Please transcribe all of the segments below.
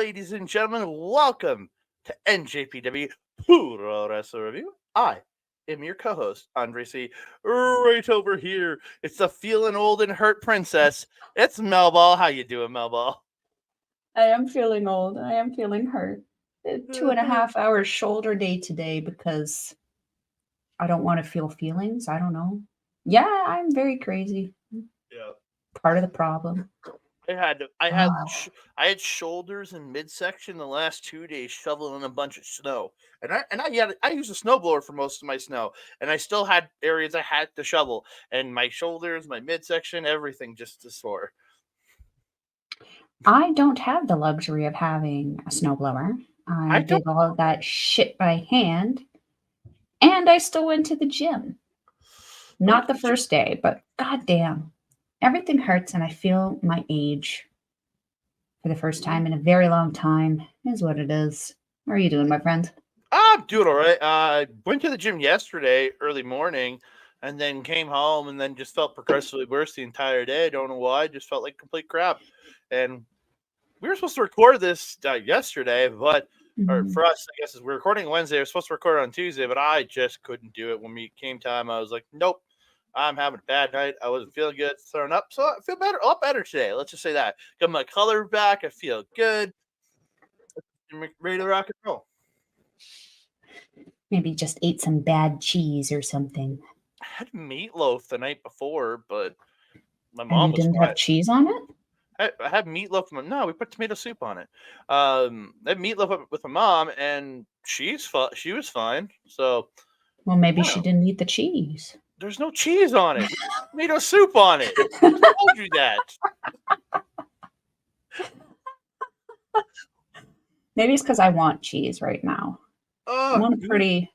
ladies and gentlemen. Welcome to NJPW Puroresu Review. I am your co-host, Andre C. Right over here, it's the feeling old and hurt princess. It's Melball. How you doing, Melball? I am feeling old. I am feeling hurt. 2.5 hour shoulder day today because I don't want to feel feelings. I don't know. Yeah, I'm very crazy. Yeah. Part of the problem. I had shoulders and midsection the last 2 days shoveling a bunch of snow, and I used a snowblower for most of my snow, and I still had areas I had to shovel, and my shoulders, my midsection, everything just to sore. I don't have the luxury of having a snowblower. I I don't. did all of that shit by hand, and I still went to the gym. Not the first day, but goddamn, everything hurts, and I feel my age for the first time in a very long time. Is what it is. How are you doing, my friend? I'm doing all right. I went to the gym yesterday, early morning, and then came home, and then just felt progressively worse the entire day. I don't know why. Just felt like complete crap. And we were supposed to record this yesterday, but or Mhm. for us, I guess is we're recording Wednesday. We're supposed to record on Tuesday, but I just couldn't do it. When we came time, I was like, nope. I'm having a bad night. I wasn't feeling good, throwing up. So I feel better, a lot better today. Let's just say that. Got my color back. I feel good. I'm ready to rock and roll. Maybe just ate some bad cheese or something. I had meatloaf the night before, but my And mom you was didn't fine. have cheese on it? I had meatloaf. No, we put tomato soup on it. I had meatloaf with my mom, and she was fine. So Well, maybe she yeah, didn't eat the cheese. there's no cheese on it. We put tomato soup on it. I just told you that. Maybe it's because I want cheese right now. I'm Oh, on a dude.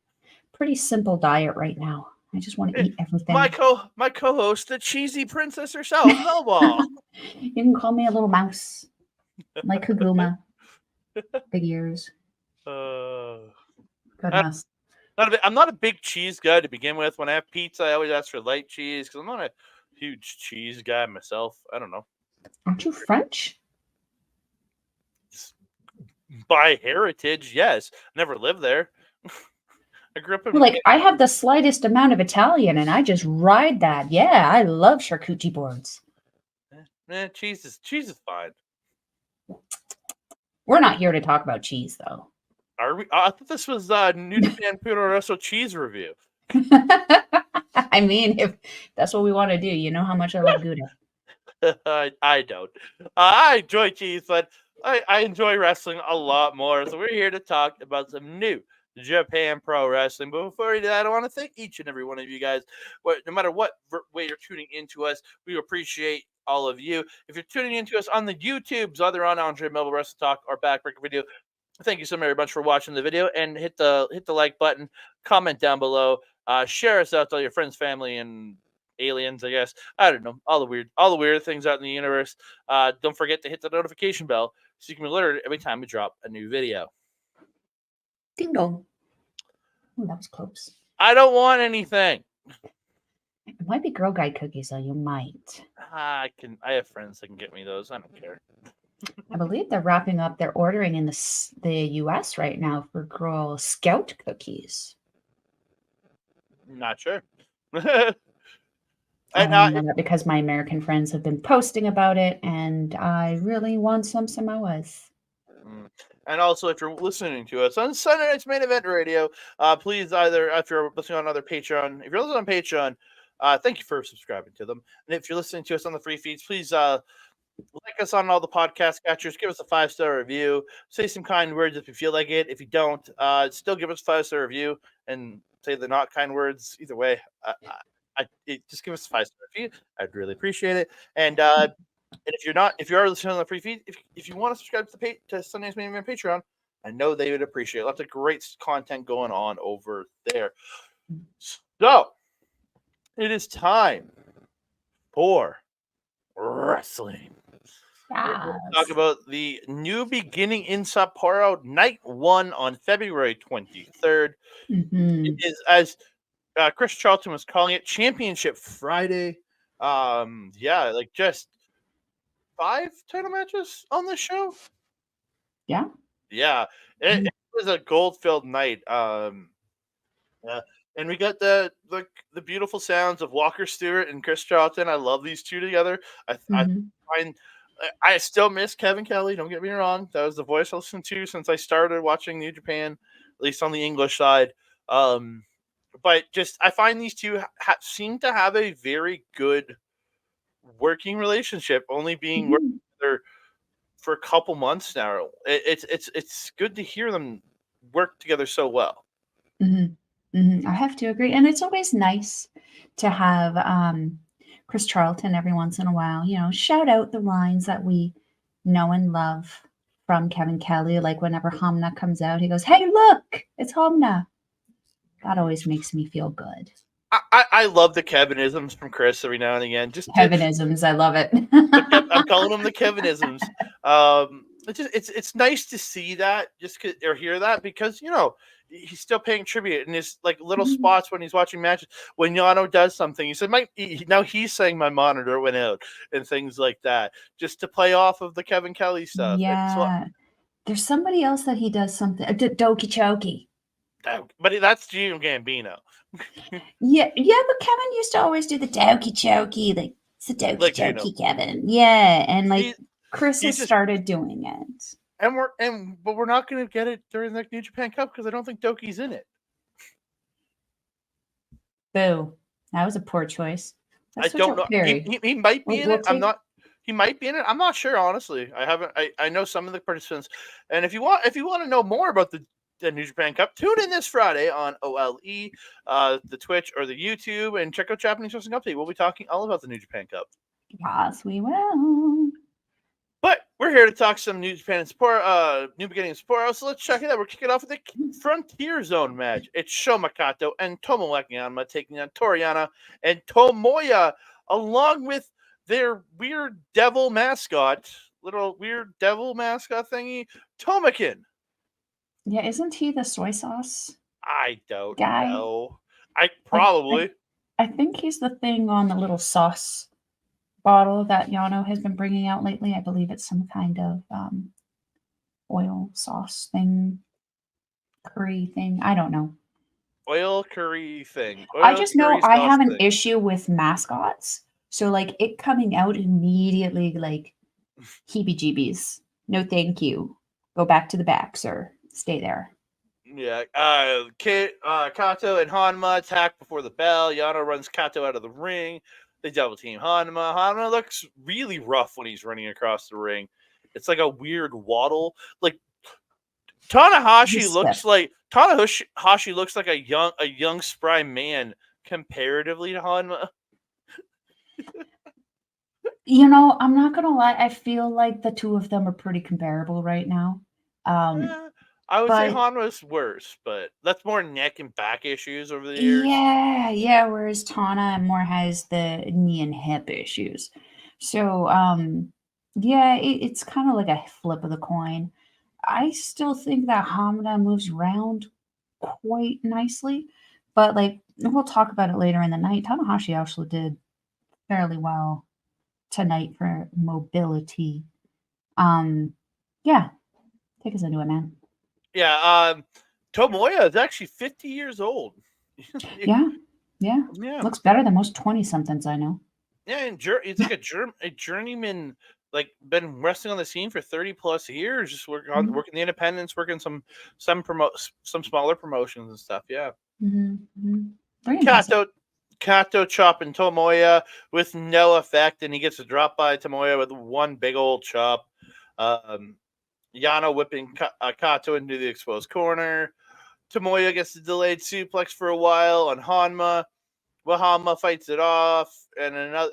pretty simple diet right now. I just want to eat My everything. co-host, the cheesy princess herself, Melba. You can call me a little mouse, like Kaguma, big ears. uh, Goodness. I'm not a big cheese guy to begin with. When I have pizza, I always ask for light cheese because I'm not a huge cheese guy myself. I don't know. Aren't you French? By heritage, yes. Never lived there. I grew up in. Like, I have the slightest amount of Italian and I just ride that. Yeah, I love charcuterie boards. Cheese is fine. We're not here to talk about cheese, though. Are we? I thought this was New Japan Puroresu cheese review. I mean, if that's what we want to do, you know how much I love Gouda. I don't. I enjoy cheese, but I enjoy wrestling a lot more. So we're here to talk about some new Japan Pro Wrestling. But before we do that, I want to thank each and every one of you guys. No matter what way you're tuning into us, we appreciate all of you. If you're tuning into us on the YouTubes, either on Andre Melball Wrestle Talk or Backbreaker Video, thank you so very much for watching the video, and hit the like button, comment down below, share us out to all your friends, family, and aliens. I guess I don't know all the weird things out in the universe. Don't forget to hit the notification bell so you can be alerted every time we drop a new video. Ding dong. Oh, that was close. I don't want anything. It might be Girl Guide cookies, though. You might. I have friends that can get me those. I don't care. I believe they're wrapping up. They're ordering in the U.S. right now for Girl Scout cookies. Not sure. I only know that because my American friends have been posting about it, and I really want some Samoas. And also, if you're listening to us on Sunday Night's Main Event Radio, please either, if you're listening on other Patreon, if you're listening on Patreon, thank you for subscribing to them. And if you're listening to us on the free feeds, please like us on all the podcast catchers. Give us a 5-star review. Say some kind words if you feel like it. If you don't, still give us a 5-star review and say the not kind words. Either way, just give us a 5-star review. I'd really appreciate it. And if you are listening on the free feed, if you want to subscribe to Sunday's Main Event Patreon, I know they would appreciate it. Lots of great content going on over there. So it is time for wrestling. We're going to talk about the New Beginning in Sapporo, Night 1 on February 23rd. Mm-hmm. It is, as Chris Charlton was calling it, Championship Friday. Just 5 title matches on this show. Yeah. Yeah, it was a gold-filled night. And we got the beautiful sounds of Walker Stewart and Chris Charlton. I love these two together. I Mhm. find I still miss Kevin Kelly. Don't get me wrong. That was the voice I listened to since I started watching New Japan, at least on the English side. But just I find these two seem to have a very good working relationship. Only being working Mhm. together for a couple months now. It's good to hear them work together so well. Mhm. Mhm. I have to agree, and it's always nice to have, Chris Charlton every once in a while, shout out the lines that we know and love from Kevin Kelly, like, whenever Hamna comes out, he goes, "Hey, look, it's Hamna." That always makes me feel good. I love the Kevinisms from Chris every now and again. Just to Kevinisms, I love it. I'm calling them the Kevinisms. It's nice to see that or hear that because he's still paying tribute in his like little Mhm. spots when he's watching matches. When Yano does something, he said, now he's saying my monitor went out and things like that, just to play off of the Kevin Kelly stuff. It's what, Yeah. There's somebody else that he does something Doki Choki. but that's Gino Gambino. Yeah, but Kevin used to always do the Doki Choki, like, it's a Doki Like Gino, Choki, Kevin. Yeah, and, like, he Chris he's has just started doing it. but we're not going to get it during the New Japan Cup because I don't think Doki's in it. Boo. That was a poor choice. I Let's switch don't out know. He, Perry. he, he might be in We'll it. I'm take not. He might be in it. I'm not sure, honestly. I haven't. I know some of the participants, and if you want to know more about the New Japan Cup, tune in this Friday on OLE, the Twitch or the YouTube, and check out Japanese Wrestling Update. We'll be talking all about the New Japan Cup. Yes, we will. But we're here to talk some New Japan and Sapporo, New Beginning and Sapporo. So let's check it out. We're kicking off with the Frontier Zone match. It's Shomakato and Tomoaki Yama taking on Toriana and Tomoya, along with their weird devil mascot, little weird devil mascot thingy, Tomakin. Yeah, isn't he the soy sauce I don't guy? know. I I probably. I think he's the thing on the little sauce bottle that Yano has been bringing out lately. I believe it's some kind of oil sauce thing, curry thing. I don't know. Oil curry thing. I Oil just know curry I sauce have an thing. issue with mascots. So, like, it coming out immediately, like, heebie-jeebies. No, thank you. Go back to the back, sir. Stay there. Yeah, Kato and Hanma attack before the bell. Yano runs Kato out of the ring. They double team Hanma. Hanma looks really rough when he's running across the ring. It's like a weird waddle. Like He's stiff. Tanahashi looks like a young spry man comparatively to Hanma. I'm not gonna lie, I feel like the two of them are pretty comparable right now. Um, I would say but Hanma's worse, but that's more neck and back issues over the years. yeah, whereas Tana more has the knee and hip issues. So, yeah, it's kind of like a flip of the coin. I still think that Hamada moves around quite nicely, but, like, we'll talk about it later in the night. Tanahashi actually did fairly well tonight for mobility. Um, yeah, take us into it, man. Yeah, Tomoya is actually 50 years old. Yeah, yeah. Yeah. Looks better than most 20 somethings I know. Yeah, and he's like a journeyman, like been wrestling on the scene for 30 plus years, just Mhm, working the independents, working some smaller promotions and stuff. Yeah, Very impressive. Kato Kato chopping Tomoya with no effect, and he gets a drop by Tomoya with one big old chop. Um, Yano whipping Kato into the exposed corner. Tomoya gets the delayed suplex for a while on Hanma. Hanma fights it off, and another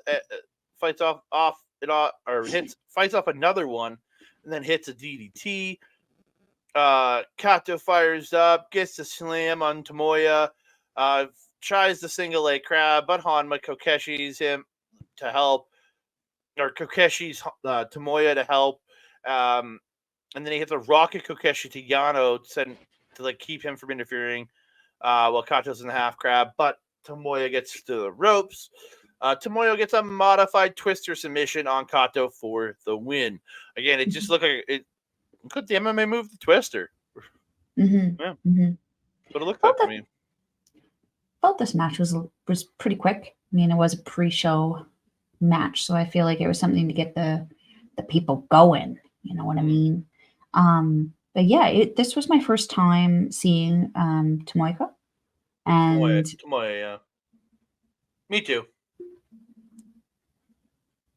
fights off it off or fights off another one, and then hits a DDT. Kato fires up, gets the slam on Tomoya, tries the single leg crab, but Hanma Kokeshi's him to help, or Kokeshi's Tomoya to help, and then he hits a rocket Kokeshi to Yano to like keep him from interfering. While Kato's in the half crab, but Tomoya gets to the ropes. Tomoya gets a modified twister submission on Kato for the win. Again, it just looked like Look at the MMA move, the Twister. Mm-hmm. Yeah. Mm-hmm. What it looked Felt like to that me. felt this match was pretty quick. I mean, it was a pre-show match, so I feel like it was something to get the people going. You know what I mean? But yeah, this was my first time seeing Tomohiro, and Tomoe, yeah. Me too.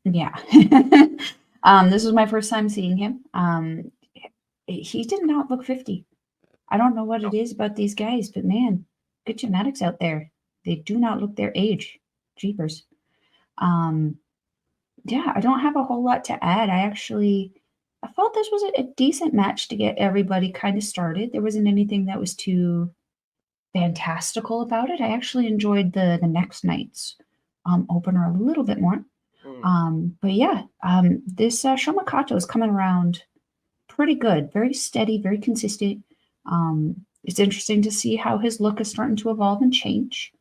yeah, this was my first time seeing him. He did not look 50. I don't know what it is about these guys, but man, good genetics out there. They do not look their age. Jeepers. Um, yeah, I don't have a whole lot to add. I felt this was a decent match to get everybody kind of started. There wasn't anything that was too fantastical about it. I actually enjoyed the next night's opener a little bit more. But yeah, this Shomakato is coming around pretty good, very steady, very consistent. It's interesting to see how his look is starting to evolve and change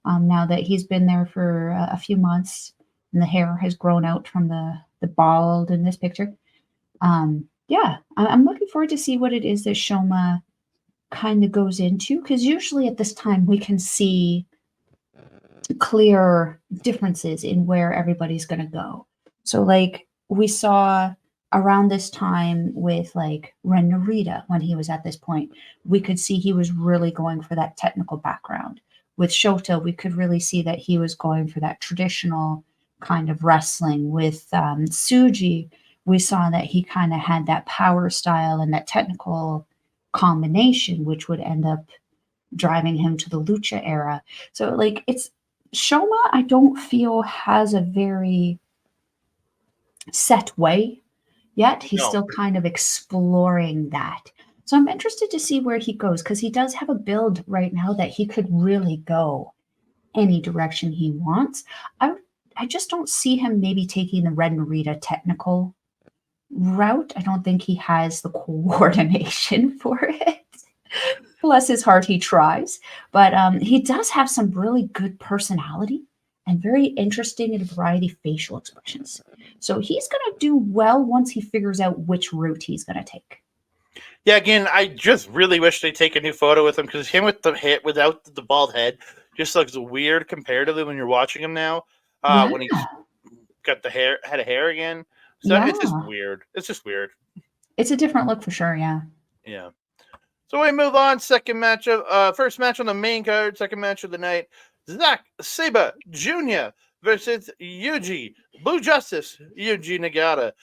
now that he's been there for a few months and the hair has grown out from the bald in this picture. Yeah, I'm looking forward to see what it is that Shoma kind of goes into, because usually at this time we can see clear differences in where everybody's going to go. So, like, we saw around this time with like Ren Narita when he was at this point, we could see he was really going for that technical background. With Shota, we could really see that he was going for that traditional kind of wrestling. With Tsuji, we saw that he kind of had that power style and that technical combination, which would end up driving him to the lucha era. So, like, it's Shoma, I don't feel has a very set way yet. He's still kind of exploring that. So I'm interested to see where he goes, because he does have a build right now that he could really go any direction he wants. I just don't see him maybe taking the Red Narita technical route. I don't think he has the coordination for it. Bless his heart, he tries. But he does have some really good personality and very interesting and variety facial expressions. So he's going to do well once he figures out which route he's going to take. Yeah, again, I just really wish they take a new photo with him, because him with the head, without the bald head, just looks weird comparatively when you're watching him now. Yeah. When he's got the head of hair again, so Yeah. it's just weird. It's just weird. It's a different look for sure. Yeah. Yeah. So we move on. Second match of first match on the main card. Second match of the night. Zack Sabre Jr. versus Yuji Blue Justice Yuji Nagata.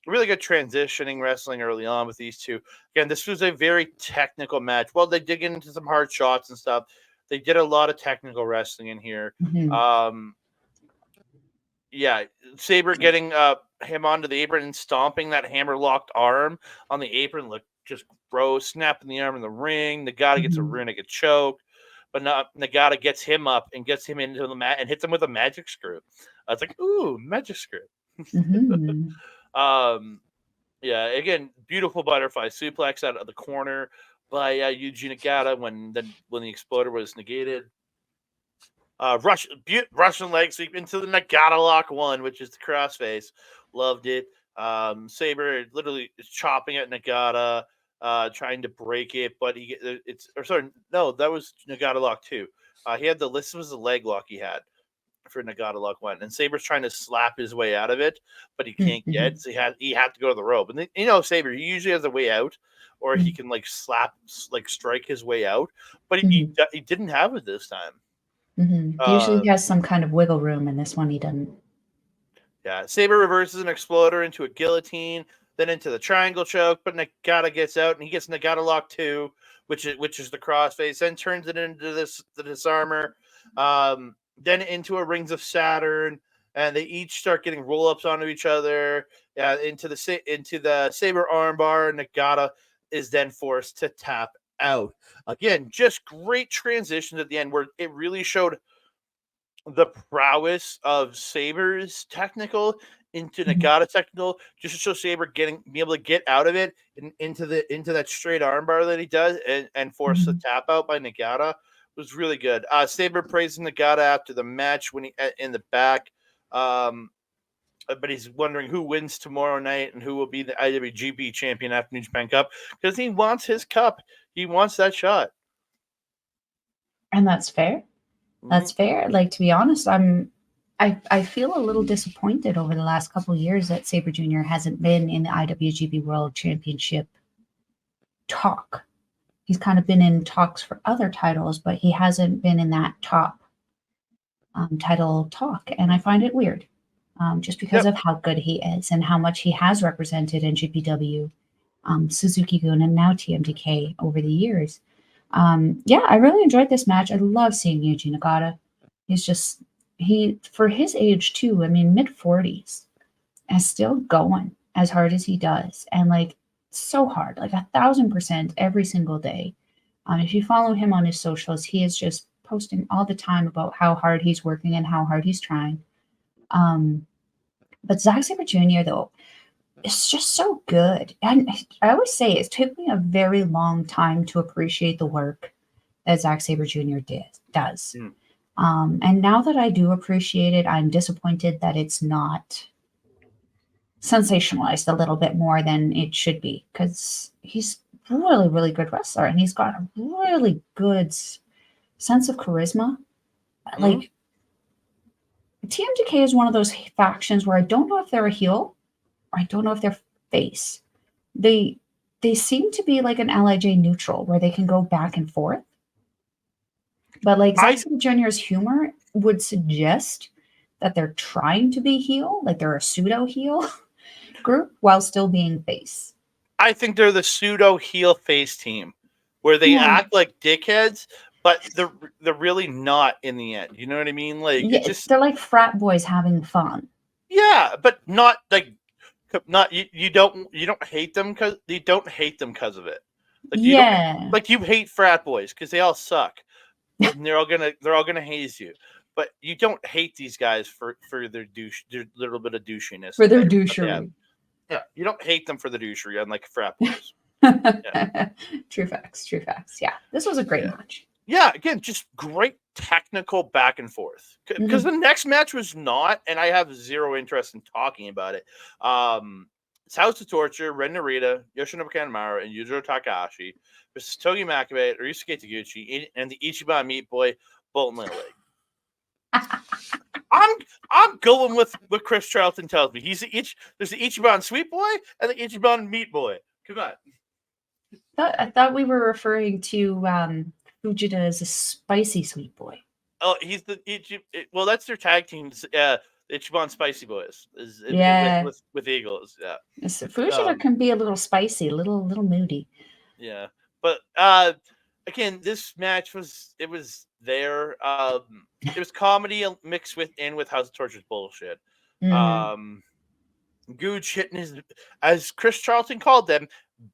Really good transitioning wrestling early on with these two. Again, this was a very technical match. Well, they did get into some hard shots and stuff. They did a lot of technical wrestling in here. Mm-hmm. Yeah, Sabre getting him onto the apron and stomping that hammer locked arm on the apron looked just gross. Snapping the arm in the ring. Nagata gets a rear naked choke, but Nagata gets him up and gets him into the mat and hits him with a magic screw. It's like, ooh, magic screw. Yeah, again, beautiful butterfly suplex out of the corner by Yuji Nagata when the exploder was negated. Russian leg sweep into the Nagata lock one, which is the crossface. Loved it. Sabre literally is chopping at Nagata, trying to break it, but that was Nagata lock two. He had this was the leg lock he had for Nagata lock one, and Sabre's trying to slap his way out of it, but he can't get. So he had to go to the rope, and Sabre, he usually has a way out, or he can strike his way out, but he didn't have it this time. Usually he has some kind of wiggle room, and this one he doesn't. Yeah, Sabre reverses an exploder into a guillotine, then into the triangle choke, but Nagata gets out and he gets Nagata lock 2, which is the crossface, then turns it into the disarmer, then into a Rings of Saturn, and they each start getting roll ups onto each other, into the Sabre armbar. Nagata is then forced to tap out. Again, just great transitions at the end where it really showed the prowess of Sabre's technical into Nagata technical, just to show Sabre being able to get out of it and into that straight armbar that he does and force the tap out by Nagata was really good. Sabre praising Nagata after the match when he in the back. but he's wondering who wins tomorrow night and who will be the IWGP champion after New Japan Cup because he wants his cup. He wants that shot. And that's fair. That's fair. Like, to be honest, I feel a little disappointed over the last couple of years that Sabre Jr. hasn't been in the IWGP World Championship talk. He's kind of been in talks for other titles, but he hasn't been in that top title talk. And I find it weird just because of how good he is and how much he has represented NJPW, Suzuki-gun, and now TMDK over the years. Yeah, I really enjoyed this match. I love seeing Yuji Nagata. He for his age too, I mean, mid-40s, and still going as hard as he does. And like, so hard, like 1,000% every single day. If you follow him on his socials, he is just posting all the time about how hard he's working and how hard he's trying. But Zack Sabre Jr., though, is just so good. And I always say it took me a very long time to appreciate the work that Zack Sabre Jr. does. And now that I do appreciate it, I'm disappointed that it's not sensationalized a little bit more than it should be, because he's really, really good wrestler and he's got a really good sense of charisma. Like, TMDK is one of those factions where I don't know if they're a heel or I don't know if they're face. They seem to be like an LIJ neutral where they can go back and forth. But like Zack Sabre Jr.'s humor would suggest that they're trying to be heel, like they're a pseudo heel group while still being face. I think they're the pseudo heel face team where they act like dickheads, but they're really not in the end. You know what I mean? Like, yeah, they're like frat boys having fun. Yeah, but not like you don't hate them because you don't hate them because of it. Like, you don't, like, you hate frat boys because they all suck and they're all gonna haze you. But you don't hate these guys for their little bit of douchiness. For their douchery. Yeah, you don't hate them for the douchery, unlike frat boys. True facts. Yeah, this was a great match. Yeah, again, just great technical back and forth. Because the next match was not, and I have zero interest in talking about it. It's House of Torture, Ren Narita, Yoshinobu Kanemaru, and Yujiro Takahashi versus Togi Makabe, Ryusuke Taguchi, and the Ichiban Meat Boy, Bolton Leg. I'm going with what Chris Charlton tells me. There's the Ichiban Sweet Boy and the Ichiban Meat Boy. Come on. I thought we were referring to Fujita as a spicy sweet boy. Oh, he's the well, that's their tag teams. Ichiban Spicy Boys. With Eagles. Yeah. So Fujita can be a little spicy, a little moody. Yeah, but again, this match was there. It was comedy mixed with House of Torture's bullshit. Gooch hitting his, as Chris Charlton called them,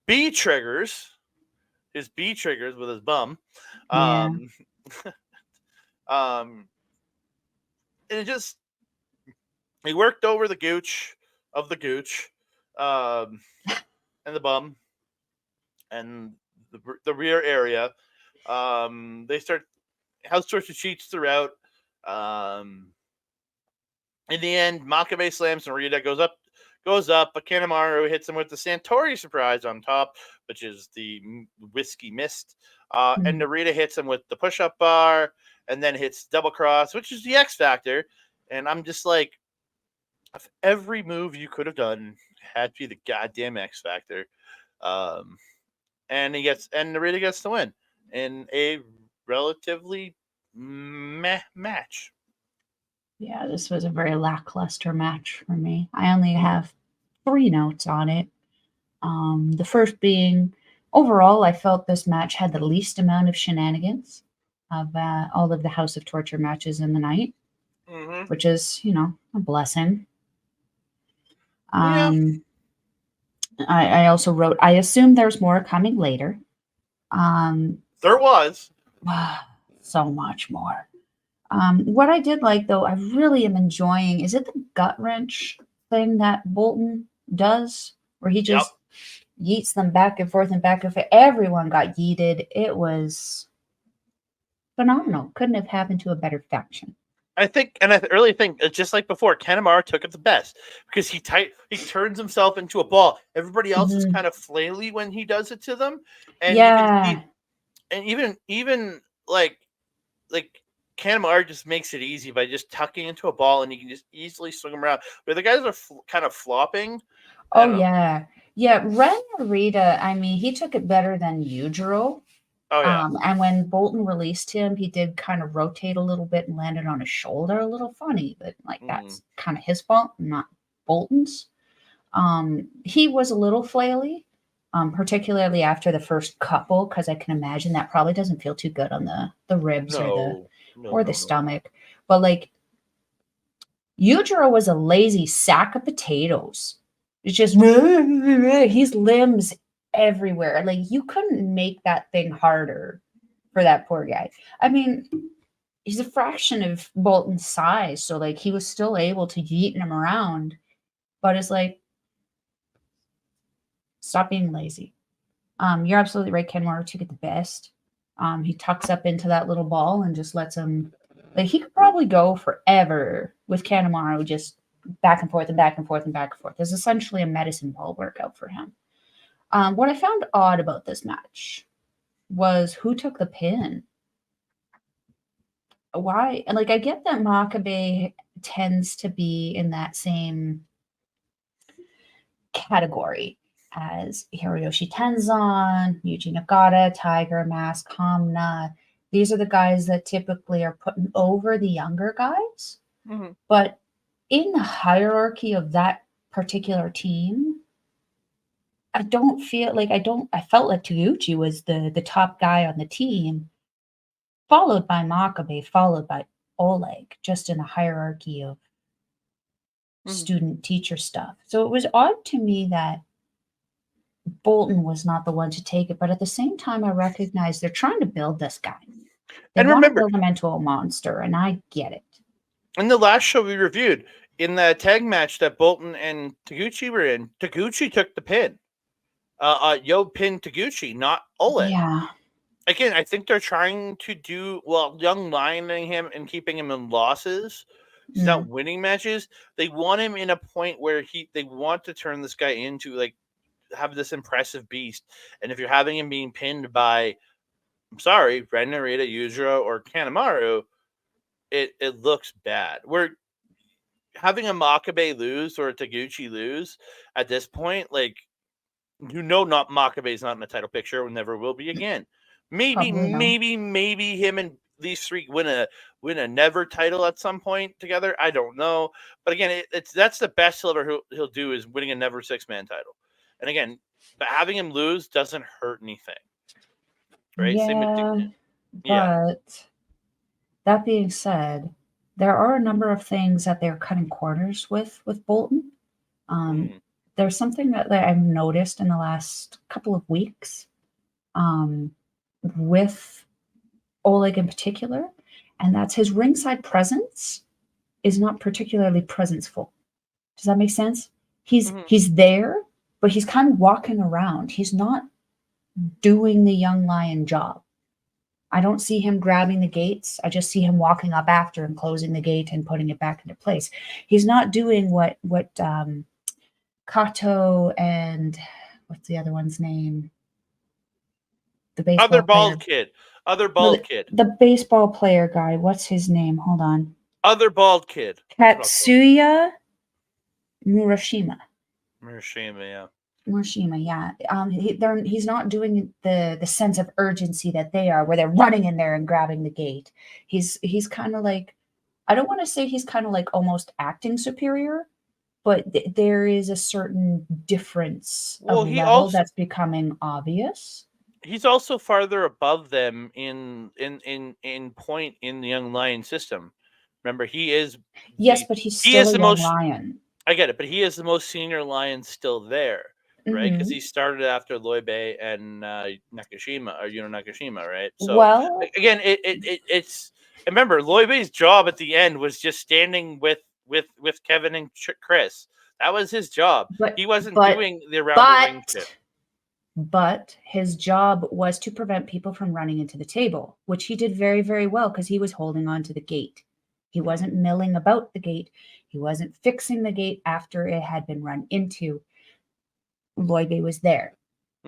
B triggers. His B triggers with his bum. And it just, he worked over the gooch and the bum and the rear area. They start House Torture cheats throughout. In the end, Makabe slams Narita, goes up, but Kanemaru hits him with the Santori surprise on top, which is the whiskey mist. And Narita hits him with the push-up bar, and then hits double cross, which is the X Factor. And I'm just like, if every move you could have done had to be the goddamn X Factor. And Narita gets the win in a relatively meh match. Yeah, this was a very lackluster match for me. I only have 3 notes on it. The first being, overall, I felt this match had the least amount of shenanigans of all of the House of Torture matches in the night, which is, a blessing. I also wrote, I assume there's more coming later. There was. So much more. What I did like, though, I really am enjoying, is it the gut wrench thing that Bolton does, where he just yeets them back and forth and back and forth? Everyone got yeeted. It was phenomenal. Couldn't have happened to a better faction. I think, and I really think, just like before, Kanemaru took it the best because he turns himself into a ball. Everybody else is kind of flaily when he does it to them, and you can see, and even like Kanemaru just makes it easy by just tucking into a ball, and you can just easily swing them around. But the guys are kind of flopping. Oh yeah, yeah. Ren Narita, I mean, he took it better than Yujiro. Oh yeah. And when Bolton released him, he did kind of rotate a little bit and landed on his shoulder a little funny, but like that's kind of his fault, not Bolton's. He was a little flaily, particularly after the first couple, because I can imagine that probably doesn't feel too good on the ribs or the stomach. But like Yujiro was a lazy sack of potatoes. It's just his limbs everywhere. Like you couldn't make that thing harder for that poor guy. I mean, he's a fraction of Bolton's size, so like he was still able to yeet him around. But it's like, stop being lazy. You're absolutely right, Kenmore took it the best. He tucks up into that little ball and just lets him. Like he could probably go forever with Kanemaru, just back and forth and back and forth and back and forth. It's essentially a medicine ball workout for him. What I found odd about this match was who took the pin. Why? And like I get that Makabe tends to be in that same category as Hiroshi Tenzan, Yuji Nagata, Tiger Mask, Hamna. These are the guys that typically are putting over the younger guys. Mm-hmm. But in the hierarchy of that particular team, I don't feel like I felt like Taguchi was the top guy on the team, followed by Makabe, followed by Oleg, just in a hierarchy of student teacher stuff. So it was odd to me that Bolton was not the one to take it, but at the same time, I recognize they're trying to build this guy. They want to build him into a monster, and I get it. In the last show we reviewed, in the tag match that Bolton and Taguchi were in, Taguchi took the pin. Yo pinned Taguchi, not Oleg. Yeah. Again, I think they're trying to do young lioning him and keeping him in losses. He's not winning matches. They want him in a point where they want to turn this guy into like have this impressive beast. And if you're having him being pinned by, I'm sorry, Ren Narita, Yujiro, or Kanemaru, it looks bad. We're having a Makabe lose or a Taguchi lose at this point, like not Makabe's not in the title picture, never will be again. Maybe him and these three win a never title at some point together. I don't know, but again, that's the best he'll do is winning a never 6-man title. And again, but having him lose doesn't hurt anything, right? But that being said, there are a number of things that they're cutting corners with Bolton. There's something that I've noticed in the last couple of weeks with Oleg in particular, and that's his ringside presence is not particularly presenceful. Does that make sense? He's there, but he's kind of walking around. He's not doing the young lion job. I don't see him grabbing the gates. I just see him walking up after and closing the gate and putting it back into place. He's not doing what Kato and what's the other one's name? The baseball Other bald player. kid. Other bald kid. The baseball player guy. What's his name? Hold on. Other bald kid. Tetsuya Murashima. Murashima, yeah. He's not doing the sense of urgency that they are, where they're running in there and grabbing the gate. He's kind of like, I don't want to say he's kind of like almost acting superior, but there is a certain difference of level that's becoming obvious. He's also farther above them in point in the Young Lion system. Remember, he is but he's still a young lion. I get it, but he is the most senior lion still there, right? Because he started after Loibe and Nakashima or Nakashima, right? So again, it's remember Loibe's job at the end was just standing with Kevin and Chris. That was his job. He wasn't doing the around the ring shit. But his job was to prevent people from running into the table, which he did very, very well because he was holding on to the gate. He wasn't milling about the gate. He wasn't fixing the gate after it had been run into. Loibe was there,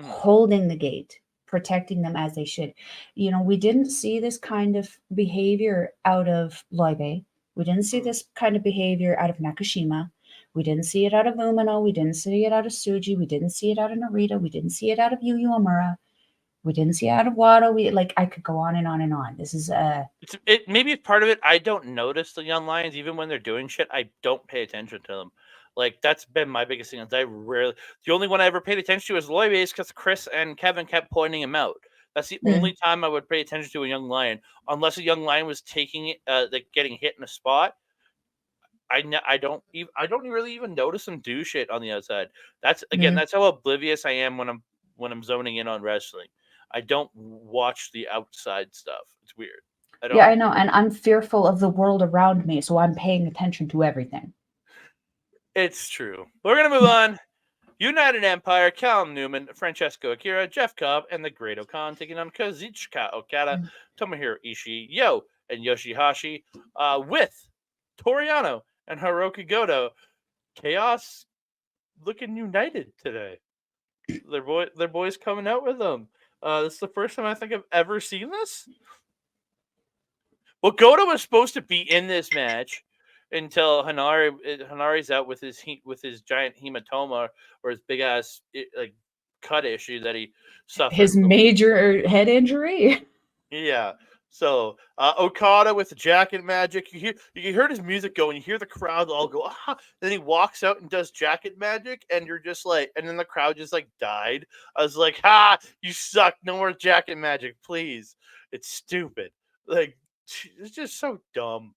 holding the gate, protecting them as they should. We didn't see this kind of behavior out of Loibe. We didn't see this kind of behavior out of Nakashima. We didn't see it out of Umino. We didn't see it out of Tsuji. We didn't see it out of Narita. We didn't see it out of Yu Yu Amura. We didn't see it out of Wado. I could go on and on and on. This is maybe it's part of it. I don't notice the young lions even when they're doing shit. I don't pay attention to them. Like, that's been my biggest thing. The only one I ever paid attention to was Loibe, because Chris and Kevin kept pointing him out. That's the only time I would pay attention to a young lion, unless a young lion was taking it, like getting hit in a spot. I don't really even notice him do shit on the outside. That's how oblivious I am when I'm zoning in on wrestling. I don't watch the outside stuff. It's weird. I know, and I'm fearful of the world around me, so I'm paying attention to everything. It's true. We're gonna move on. United Empire, Callum Newman, Francesco Akira, Jeff Cobb, and the Great Okan taking on Kazuchika Okada, Tomohiro Ishii, and Yoshi-Hashi, with Toriano and Hiroki Goto. Chaos looking united today. Their boys coming out with them. This is the first time I think I've ever seen this. Well, Goto was supposed to be in this match until Hanari's out with his giant hematoma or his big ass cut issue that he suffered. His major head injury. Yeah. So Okada with the jacket magic. You heard his music go, and you hear the crowd all go, ah. Then he walks out and does jacket magic, and you're just like, and then the crowd just like died. I was like, ha, you suck. No more jacket magic, please. It's stupid. Like, it's just so dumb.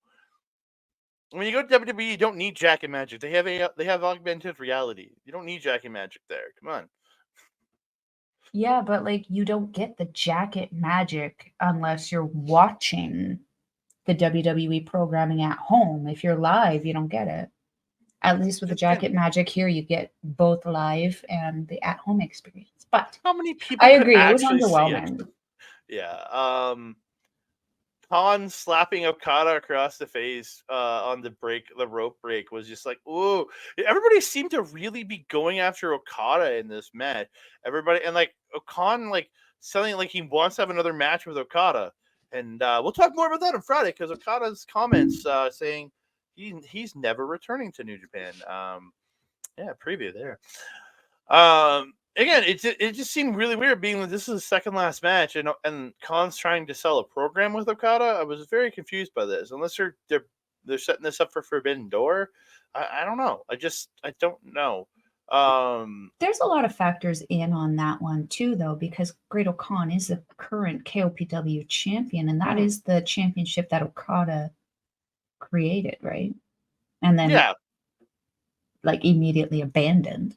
When you go to WWE, you don't need jacket magic. They have augmented reality. You don't need jacket magic there. Come on. Yeah, but you don't get the jacket magic unless you're watching the WWE programming at home. If you're live, you don't get it. At least with the jacket magic here, you get both live and the at-home experience. But how many people? I agree, it was underwhelming. Yeah. Khan slapping Okada across the face on the rope break was just like, ooh. Everybody seemed to really be going after Okada in this match. Everybody, and Khan selling he wants to have another match with Okada. And we'll talk more about that on Friday, because Okada's comments saying he's never returning to New Japan. Preview there. Again, it just seemed really weird being that this is the second last match, and Khan's trying to sell a program with Okada. I was very confused by this. Unless they're setting this up for Forbidden Door, I don't know. I don't know. There's a lot of factors in on that one too, though, because Great Okan is the current KOPW champion, and that is the championship that Okada created, right? And then immediately abandoned.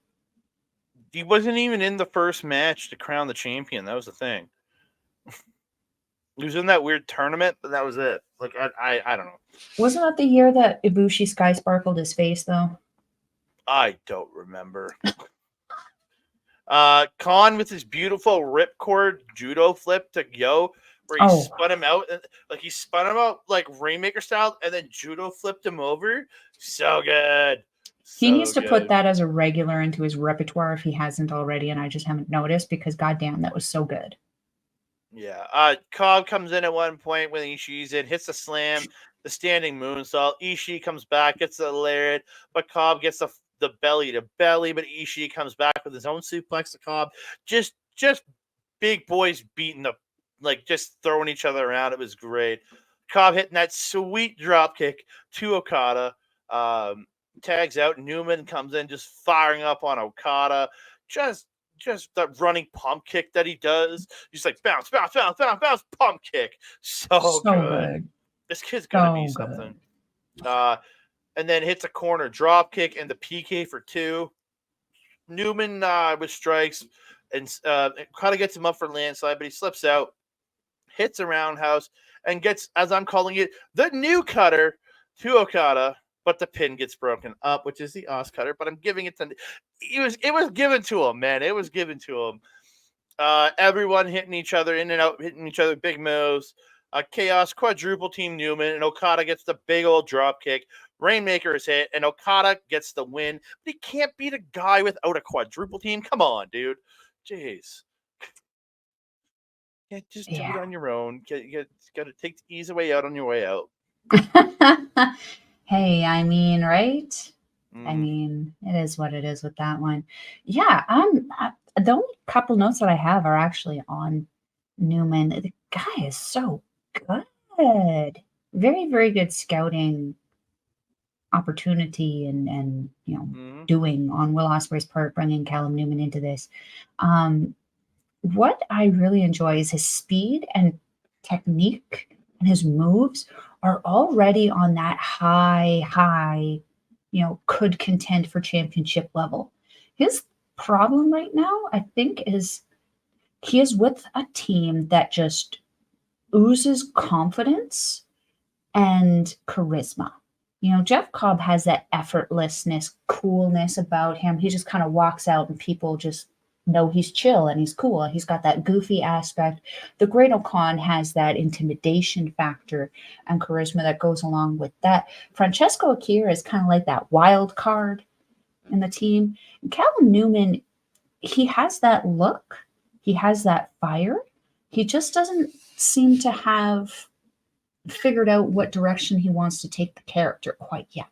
He wasn't even in the first match to crown the champion. That was the thing. He was in that weird tournament, but that was it. I don't know. Wasn't that the year that Ibushi sky sparkled his face, though? I don't remember. Khan with his beautiful ripcord judo flip to Yo, where he spun him out, he spun him out Rainmaker style, and then judo flipped him over. So good. He needs to put that as a regular into his repertoire if he hasn't already, and I just haven't noticed, because goddamn, that was so good. Yeah. Cobb comes in at one point when Ishii's in, hits the slam, the standing moonsault. Ishii comes back, gets the lariat, but Cobb gets the belly to belly, but Ishii comes back with his own suplex to Cobb. Just big boys beating just throwing each other around. It was great. Cobb hitting that sweet drop kick to Okada. Tags out. Newman comes in, just firing up on Okada. Just that running pump kick that he does. He's bounce, bounce, bounce, bounce, bounce, pump kick. So good. This kid's gonna be something. And then hits a corner drop kick and the PK for 2. Newman with strikes, and kind of gets him up for landslide, but he slips out, hits a roundhouse, and gets, as I'm calling it, the new cutter to Okada. But the pin gets broken up, which is the Os cutter. But I'm giving it to it was given to him, man. It was given to him. Everyone hitting each other in and out, hitting each other, big moves. Chaos quadruple team Newman, and Okada gets the big old drop kick. Rainmaker is hit, and Okada gets the win. But he can't beat a guy without a quadruple team. Come on, dude. Jeez. Can't just do it on your own. You got to take the easy way out on your way out. Hey, I mean, right? I mean, it is what it is with that one. Yeah, the only couple notes that I have are actually on Newman. The guy is so good. Very, very good scouting opportunity and doing on Will Ospreay's part, bringing Callum Newman into this. What I really enjoy is his speed and technique, and his moves are already on that high, could contend for championship level. His problem right now, I think, is he is with a team that just oozes confidence and charisma. Jeff Cobb has that effortlessness, coolness about him. He just kind of walks out and people just know he's chill and he's cool. He's got that goofy aspect. The Great O'Khan has that intimidation factor and charisma that goes along with that. Francesco Akira is kind of like that wild card in the team. And Callum Newman, he has that look. He has that fire. He just doesn't seem to have figured out what direction he wants to take the character quite yet.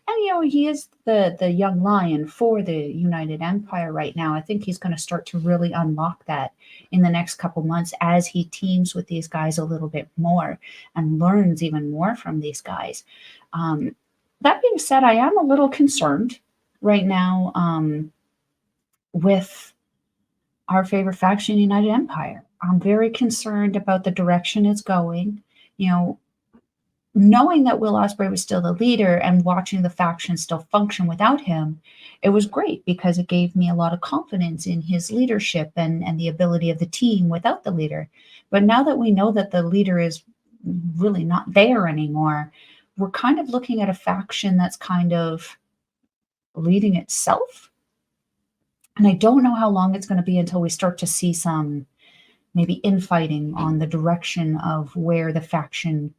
And he is the young lion for the United Empire right now. I think he's going to start to really unlock that in the next couple months as he teams with these guys a little bit more and learns even more from these guys. That being said, I am a little concerned right now with our favorite faction, United Empire. I'm very concerned about the direction it's going. Knowing that Will Ospreay was still the leader and watching the faction still function without him, it was great because it gave me a lot of confidence in his leadership and the ability of the team without the leader. But now that we know that the leader is really not there anymore, we're kind of looking at a faction that's kind of leading itself. And I don't know how long it's going to be until we start to see some maybe infighting on the direction of where the faction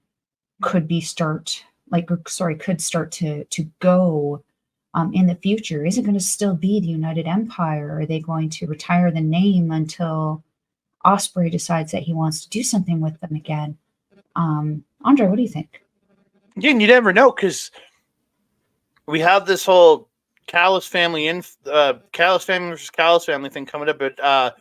could start to go in the future. Is it going to still be the United Empire? Are they going to retire the name until Ospreay decides that he wants to do something with them again? Andre, what do you think? Yeah, you never know, because we have this whole Callis family Callis family versus Callis family thing coming up at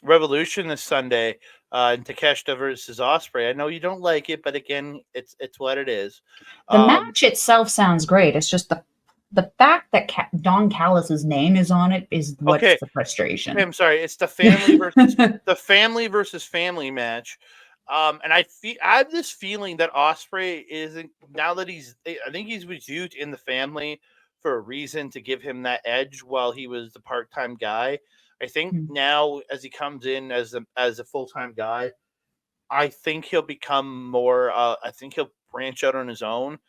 Revolution this Sunday. And Takeshita versus Ospreay. I know you don't like it, but again, it's what it is. The match itself sounds great. It's just the fact that Don Callis's name is on it is what's the frustration. Okay, I'm sorry. It's the family versus the family versus family match. And I have this feeling that Ospreay isn't, now that I think he's was used in the family for a reason, to give him that edge while he was the part-time guy. I think now, as he comes in as a full-time guy, I think he'll become more. I think he'll branch out on his own,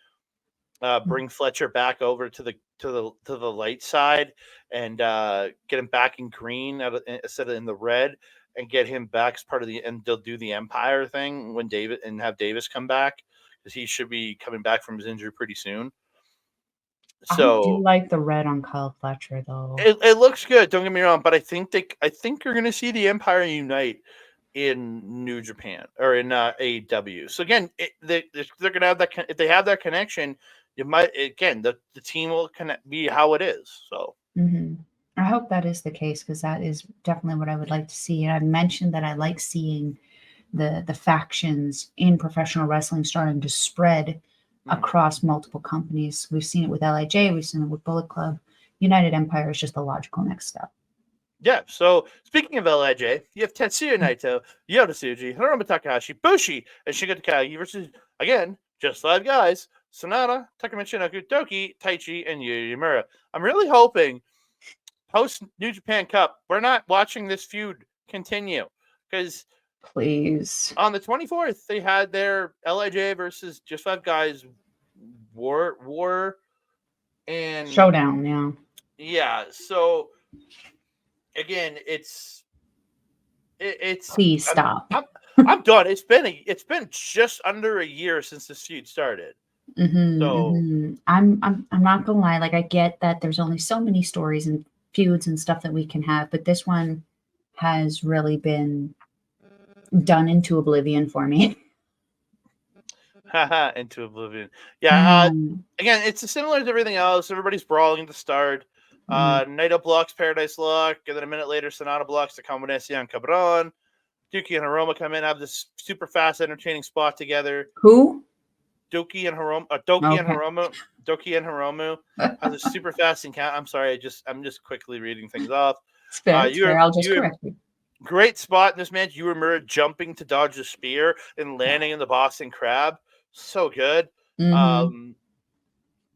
bring Fletcher back over to the light side, and get him back in green instead of in the red, and get him back as part of and they'll do the Empire thing when have Davis come back, because he should be coming back from his injury pretty soon. So I do like the red on Kyle Fletcher, though. It looks good. Don't get me wrong, but I think you're going to see the Empire unite in New Japan or in AEW. So again, they're going to have that. If they have that connection, you might the team will be how it is. So I hope that is the case, because that is definitely what I would like to see. And I've mentioned that I like seeing the factions in professional wrestling starting to spread across multiple companies. We've seen it with LIJ, we've seen it with Bullet Club. United Empire is just the logical next step. Yeah, so speaking of LIJ, you have Tetsuya Naito, Yota Tsuji, Hiromu Takahashi, Bushi, and Shingo Takagi versus, again, just 5 guys, Sonata, Takamichi Inoki, Doki, Taichi, and Yuya Uemura. I'm really hoping post New Japan Cup, we're not watching this feud continue, because please, on the 24th they had their LIJ versus just 5 guys war and showdown. Yeah, so again, it's please stop. I'm done. It's been just under a year since this feud started. So I'm not gonna lie. Like I get that there's only so many stories and feuds and stuff that we can have, but this one has really been done into oblivion for me. haha, into oblivion. Yeah. Um, Again, it's similar to everything else. Everybody's brawling at the start. mhm. Naito blocks Paradise Lock, and then a minute later, Sonata blocks the Combinacion Cabron. Duki and Hiromu come in, have this super fast, entertaining spot together. Who? Doki and Hiromu, Okay. Doki and Hiromu has a super fast encounter. I'm sorry, I'm just quickly reading things off. It's fair. It's fair. I'll just correct you. Great spot in this match. Yurimura jumping to dodge the spear and landing in the Boston Crab. So good. Mm-hmm.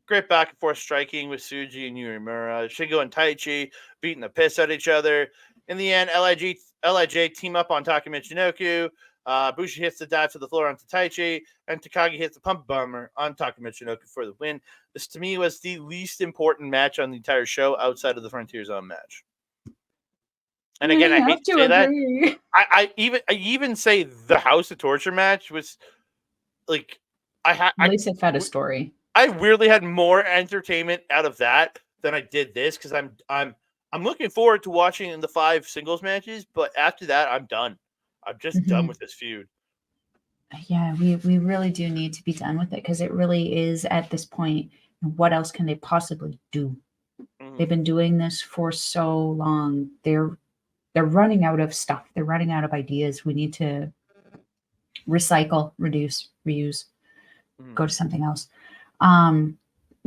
Great back and forth striking with Tsuji and Yurimura. Shingo and Taichi beating the piss out of each other. In the end, LIJ team up on Taka Michinoku. Bushi hits the dive to the floor onto Taichi, and Takagi hits the pump bomber on Taka Michinoku for the win. This, to me, was the least important match on the entire show outside of the Frontier Zone match. And again, I hate to say that. I even say the House of Torture match was like At least it had a story. I weirdly had more entertainment out of that than I did this because I'm looking forward to watching the 5 singles matches, but after that I'm done. I'm just done with this feud. Yeah, we really do need to be done with it because it really is at this point. What else can they possibly do? Mm-hmm. They've been doing this for so long. They're running out of stuff. They're running out of ideas. We need to recycle, reduce, reuse, go to something else. The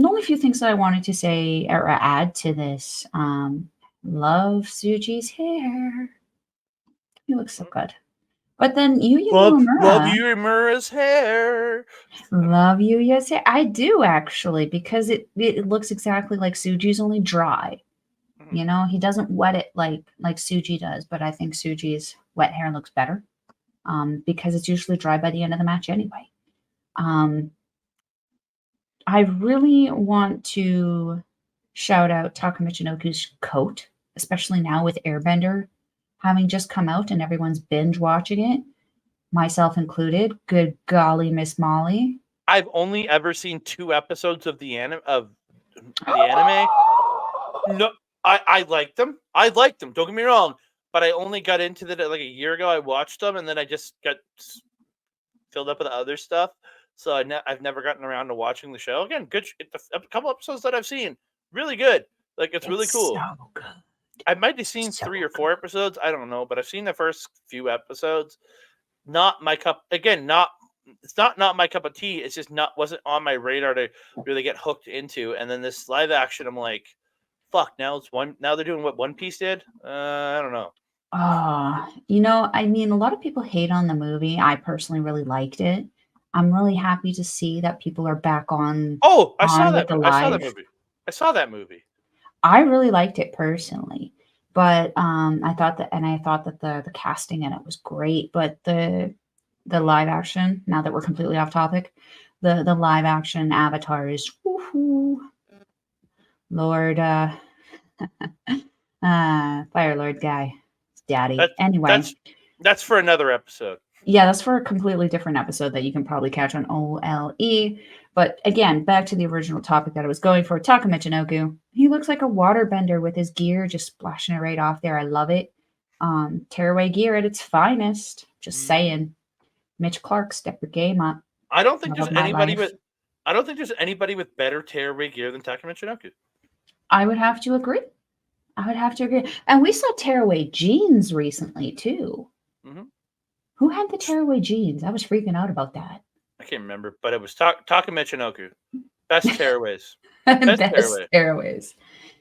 only few things that I wanted to say or add to this, love Tsuji's hair. He looks so good. But then love Yurimura's hair. Love Yuya's hair. I do actually, because it looks exactly like Tsuji's, only dry. You know, he doesn't wet it like Tsuji does, but I think Tsuji's wet hair looks better. Because it's usually dry by the end of the match anyway. I really want to shout out Taka Michinoku's coat, especially now with Airbender having just come out and everyone's binge watching it, myself included. Good golly, Miss Molly. I've only ever seen 2 episodes of the anime. No, I liked them. Don't get me wrong, but I only got into it like a year ago. I watched them and then I just got filled up with other stuff. So I've never gotten around to watching the show again. Good, a couple episodes that I've seen, really good. Like it's really cool. So good. I might have seen 3 or 4 episodes. I don't know, but I've seen the first few episodes. Not my cup. Again, it's not my cup of tea. It's just wasn't on my radar to really get hooked into. And then this live action, I'm like, fuck. Now they're doing what One Piece did. I don't know. You know, I mean, a lot of people hate on the movie. I personally really liked it. I'm really happy to see that people are back on. Oh, I saw that movie. I really liked it personally, but I thought that the casting in it was great. But the live action, now that we're completely off topic, the live action Avatar is Lord Fire Lord guy, daddy. Anyway, that's for another episode. Yeah, that's for a completely different episode that you can probably catch on OLE. But again, back to the original topic that I was going for, Taka Michinoku. He looks like a waterbender with his gear, just splashing it right off there. I love it. Tearaway gear at its finest. Just saying. Mitch Clark, step your game up. I don't think there's anybody with better tearaway gear than Taka Michinoku. I would have to agree. And we saw tearaway jeans recently too. Mm-hmm. Who had the tearaway jeans? I was freaking out about that. I can't remember, but it was Taka Michinoku. Best tearaways. Best tearaways.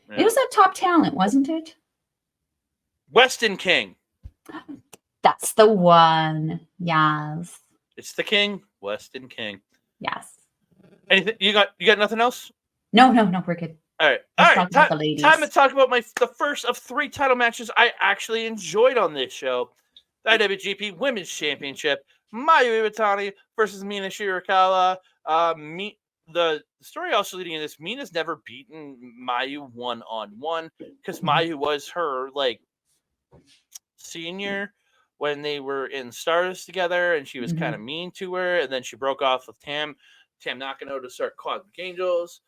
Yeah. It was that Top Talent, wasn't it? Weston King. That's the one. Yes. It's the King, Weston King. Yes. Anything you got nothing else? No, we're good. All right. Time to talk about the first of 3 title matches I actually enjoyed on this show. The IWGP Women's Championship, Mayu Iwatani versus Mina Shirakawa. The story also leading in this, Mina's never beaten Mayu 1-on-1 because Mayu was her senior. when they were in Stardust together, and she was Mhm. kind of mean to her, and then she broke off with Tam Nakano to start Cosmic Angels,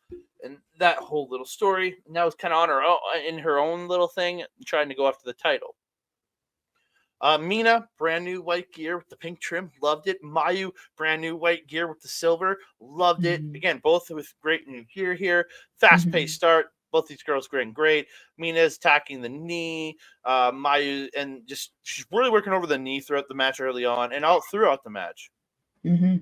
and that whole little story. And that was kind of on her own, in her own little thing, trying to go after the title. Mina, brand new white gear with the pink trim, loved it. Mayu, brand new white gear with the silver, loved it. Mhm. Again, both with great new gear here. Fast paced start. Both these girls going great. Mina's attacking the knee. Mayu, and just she's really working over the knee throughout the match early on and all throughout the match. Yeah.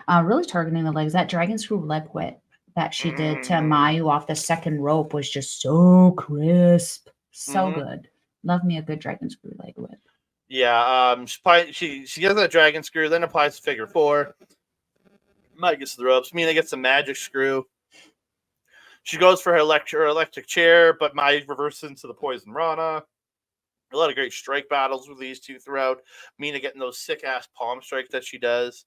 Really targeting the legs. That dragon screw leg whip that she did to Mm-hmm. Mayu off the second rope was just so crisp. So Mhm. good. Love me a good dragon screw leg whip. Yeah, she gets that dragon screw, then applies the figure four. Mayu gets the ropes. Mina gets the magic screw. She goes for her electric chair, but Mayu reverses into the poison rana. A lot of great strike battles with these two throughout. Mina getting those sick ass palm strikes that she does.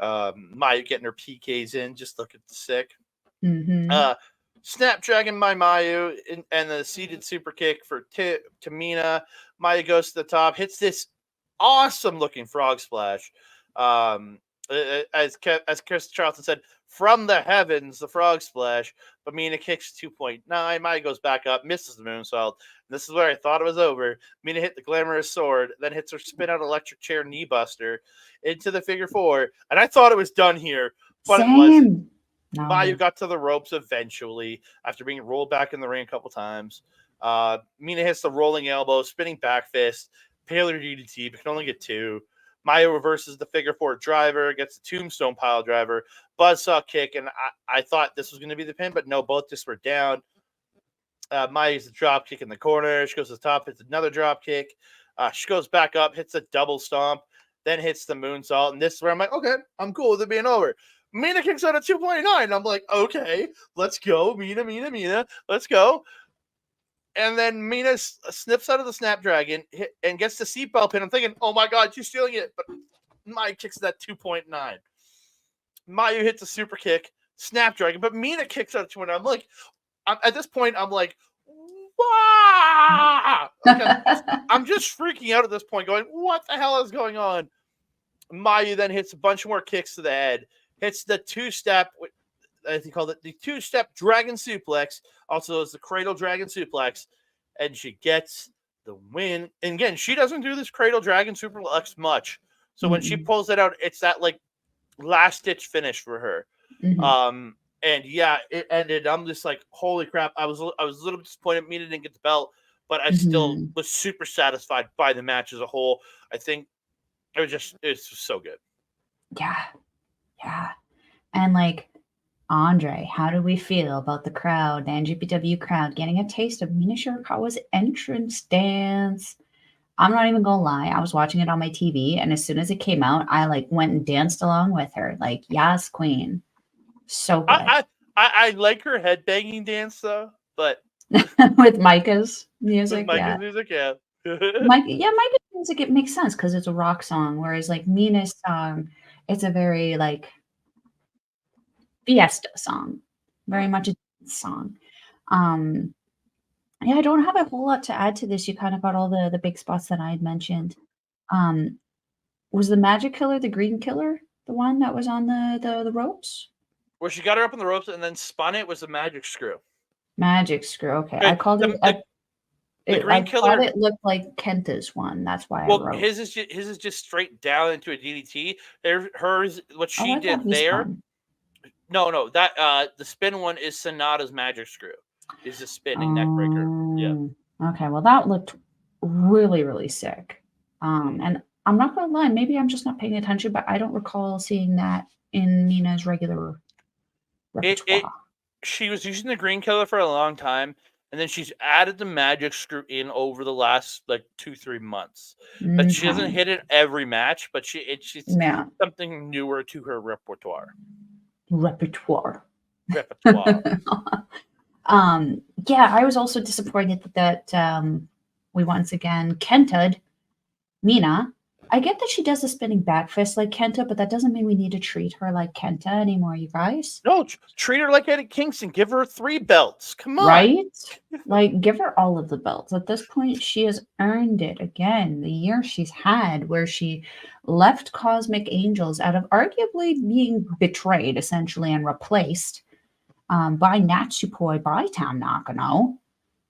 Mayu getting her PKs in, just looking sick. Mm-hmm. Snapdragon by Mayu and the seated super kick for to Mina. Mayu goes to the top, hits this awesome looking frog splash. As Chris Charlton said, from the heavens, the frog splash. But Mina kicks 2.9. Mayu goes back up, misses the moonsault. This is where I thought it was over. Mina hit the glamorous sword, then hits her spin out electric chair knee buster into the figure four. And I thought it was done here, but it wasn't. Same. No. Mayu got to the ropes eventually after being rolled back in the ring a couple times. Mina hits the rolling elbow, spinning back fist, Paler DDT, but can only get two. Mayu reverses the figure four driver, gets the tombstone pile driver, buzzsaw kick, and I thought this was going to be the pin, but no, both just were down. Mayu's a drop kick in the corner. She goes to the top, hits another drop kick. She goes back up, hits a double stomp, then hits the moonsault. And this is where I'm like, okay, I'm cool with it being over. Mina kicks out at 2.9. I'm like, okay, let's go. Mina, let's go. And then Mina snips out of the Snapdragon and gets the seatbelt pin. I'm thinking, oh my God, she's stealing it. But Mayu kicks it at 2.9. Mayu hits a super kick, Snapdragon, but Mina kicks out at 2.9. I'm like, at this point, I'm like, wow! I'm just freaking out at this point, going, what the hell is going on? Mayu then hits a bunch more kicks to the head, hits the two-step, as he called it, the two-step dragon suplex, also as the cradle dragon suplex, and she gets the win. And again, she doesn't do this cradle dragon suplex much. So when she pulls it out, it's that like last-ditch finish for her. And yeah, it ended. I'm just like, holy crap! I was a little disappointed Mina didn't get the belt, but I still was super satisfied by the match as a whole. I think it's so good. Yeah. And like, Andre, how do we feel about the crowd, the NJPW crowd, getting a taste of Mina Shirakawa's entrance dance? I'm not even gonna lie. I was watching it on my TV, and as soon as it came out, I like went and danced along with her. Like, yes, queen. So good. I like her headbanging dance though, but with Micah's music, music, yeah. Micah's music, it makes sense because it's a rock song, whereas like Mina's song, it's a very like fiesta song, very much a song. Yeah, I don't have a whole lot to add to this. You kind of got all the big spots that I had mentioned. Was the Magic Killer the Green Killer, the one that was on the ropes? Where she got her up on the ropes and then spun it was the magic screw. Magic screw. Okay, Right. I called it. The Green I Killer. thought it looked like Kenta's one. That's why I wrote. His is just straight down into a DDT. Hers, what she I did there. Spun. No, that the spin one is Sonata's magic screw. Is the spinning neck breaker. Yeah. Okay, well that looked really, really sick. And I'm not gonna lie, maybe I'm just not paying attention, but I don't recall seeing that in Mina's regular repertoire. She was using the Green Killer for a long time, and then she's added the magic screw in over the last like 2-3 months. But she doesn't hit it every match, but she's something newer to her repertoire. Yeah, I was also disappointed that we once again Kenta'd Mina I get that she does a spinning back fist like Kenta, but that doesn't mean we need to treat her like Kenta anymore, you guys. No, treat her like Eddie Kingston. Give her 3 belts. Come on. Right? Like, give her all of the belts. At this point, she has earned it again. The year she's had where she left Cosmic Angels out of arguably being betrayed, essentially, and replaced by Natsupoi by Tam Nakano.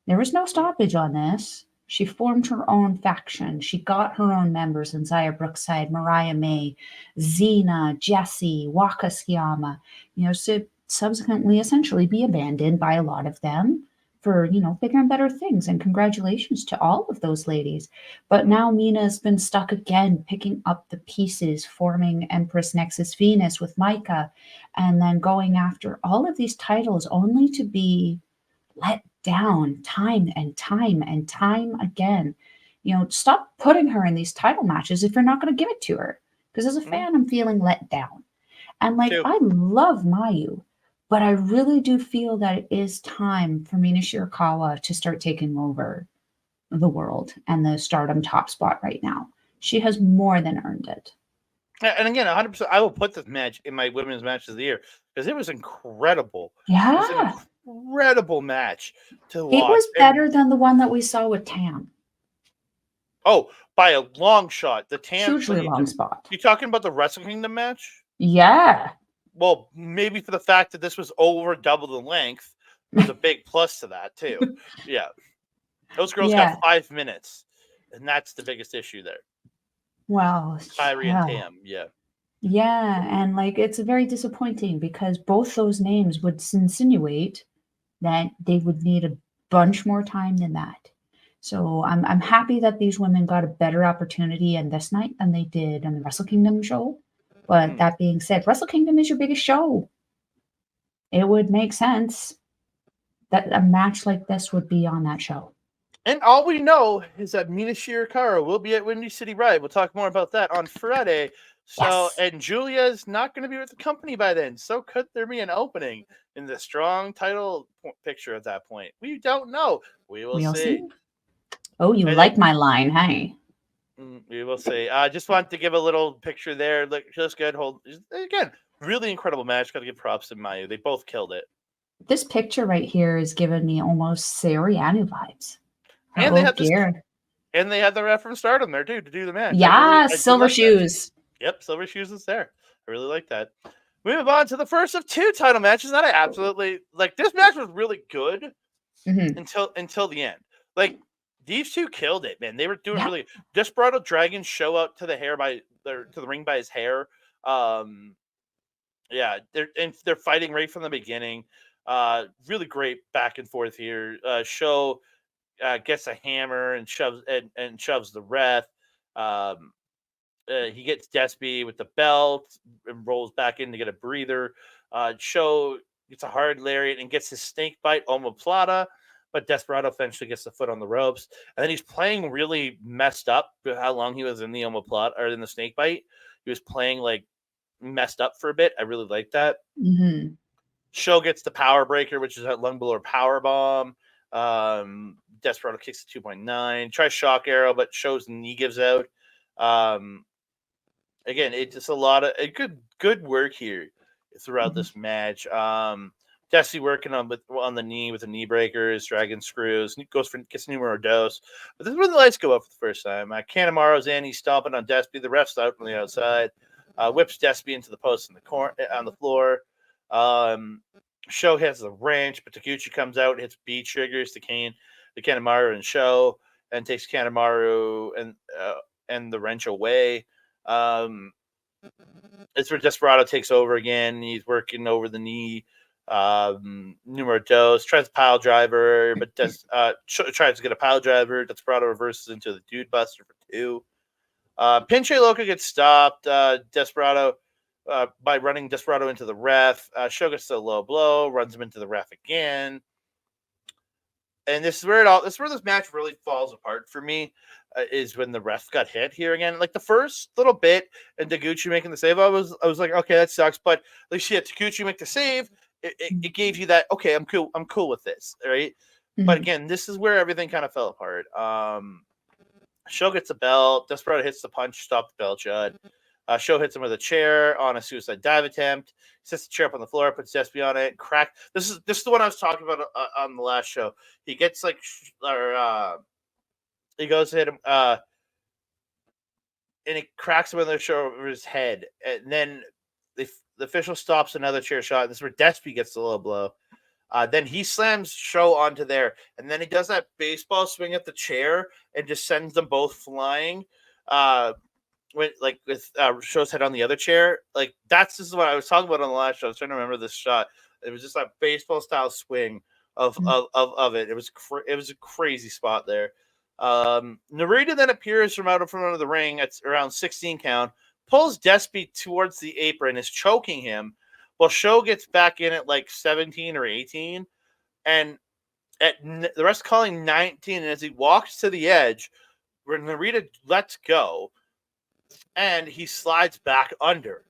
There was no stoppage on this. She formed her own faction. She got her own members in Zaya Brookside, Mariah May, Xena, Jessie, Wakasuyama, so subsequently essentially be abandoned by a lot of them for, bigger and better things. And congratulations to all of those ladies. But now Mina has been stuck again, picking up the pieces, forming Empress Nexus Venus with Micah, and then going after all of these titles only to be let down time and time and time again. Stop putting her in these title matches if you're not going to give it to her. Because as a fan, I'm feeling let down. And I love Mayu, but I really do feel that it is time for Mina Shirakawa to start taking over the world and the Stardom top spot right now. She has more than earned it. And again, 100%, I will put this match in my women's match of the year because it was incredible. Yeah. It was an incredible match to watch. It was better than the one that we saw with Tam. Oh, by a long shot. The Tam. Hugely long spot. You talking about the Wrestle Kingdom match? Yeah. Well, maybe for the fact that this was over double the length was a big plus to that, too. Yeah. Those girls got 5 minutes, and that's the biggest issue there. Well, Kyrie and Tam, yeah. Yeah, and it's very disappointing because both those names would insinuate that they would need a bunch more time than that. So I'm happy that these women got a better opportunity in this night than they did on the Wrestle Kingdom show. But that being said, Wrestle Kingdom is your biggest show. It would make sense that a match like this would be on that show. And all we know is that Mina Shirakawa will be at Windy City Ride. We'll talk more about that on Friday. So, and Julia's not going to be with the company by then. So could there be an opening in the strong title picture at that point? We don't know. We will see. Oh, you like my line, hey? We will see. I just want to give a little picture there. Look, just good. Again, really incredible match. Got to give props to Mayu. They both killed it. This picture right here is giving me almost Sayorianu vibes. And they had the ref from Stardom there too to do the match. Yeah, silver shoes. Yep, silver shoes is there. I really like that. We move on to the first of 2 title matches that I absolutely like. This match was really good until the end. These two killed it, man. They were doing really. Desperado Dragon show out to the ring by his hair. They're fighting right from the beginning. Really great back and forth here. Show gets a hammer and shoves the ref. He gets Despy with the belt and rolls back in to get a breather. Show gets a hard lariat and gets his snake bite omoplata, but Desperado eventually gets the foot on the ropes. And then he's playing really messed up how long he was in the omoplata or in the snake bite. He was playing messed up for a bit. I really like that. Mm-hmm. Show gets the power breaker, which is a lung blower power bomb. Desperado kicks the 2.9, tries shock arrow, but Show's knee gives out. Again, it's just a lot of good work here throughout this match. Desi working on the knee with the knee breakers, dragon screws, gets numero dos. But this is when the lights go up for the first time. Kanemaru's in, he's stomping on Despy. The ref's out on the outside. Whips Despy into the post on the floor. Show has the wrench, but Taguchi comes out, hits B triggers to Kanemaru and Show, and takes Kanemaru and the wrench away. It's where Desperado takes over again. He's working over the knee. Numero dos tries a pile driver, but tries to get a pile driver. Desperado reverses into the dude buster for 2. Pinche Loca gets stopped. Desperado by running Desperado into the ref. Show gets a low blow, runs him into the ref again. And this is where this match really falls apart for me. Is when the ref got hit here again. The first little bit and Taguchi making the save, I was like, okay, that sucks. But at least Taguchi make the save. It gave you that, okay, I'm cool with this, right? Mm-hmm. But again, this is where everything kind of fell apart. Sho gets the belt. Desperado hits the punch, stop the belt shot. Sho hits him with a chair on a suicide dive attempt. Sets the chair up on the floor, puts Despy on it, crack. This is the one I was talking about on the last show. He gets like, he goes to hit him, and he cracks him on the shoulder over his head, and then the official stops another chair shot. And this is where Despy gets the low blow. Then he slams Sho onto there, and then he does that baseball swing at the chair and just sends them both flying. With Sho's head on the other chair, like this is what I was talking about on the last show. I was trying to remember this shot. It was just that baseball style swing of it. It was a crazy spot there. Narita then appears from out in front of the ring at around 16 count, pulls Despy towards the apron, is choking him. Well, Sho gets back in at like 17 or 18, and the rest calling 19. And as he walks to the edge, where Narita lets go, and he slides back under.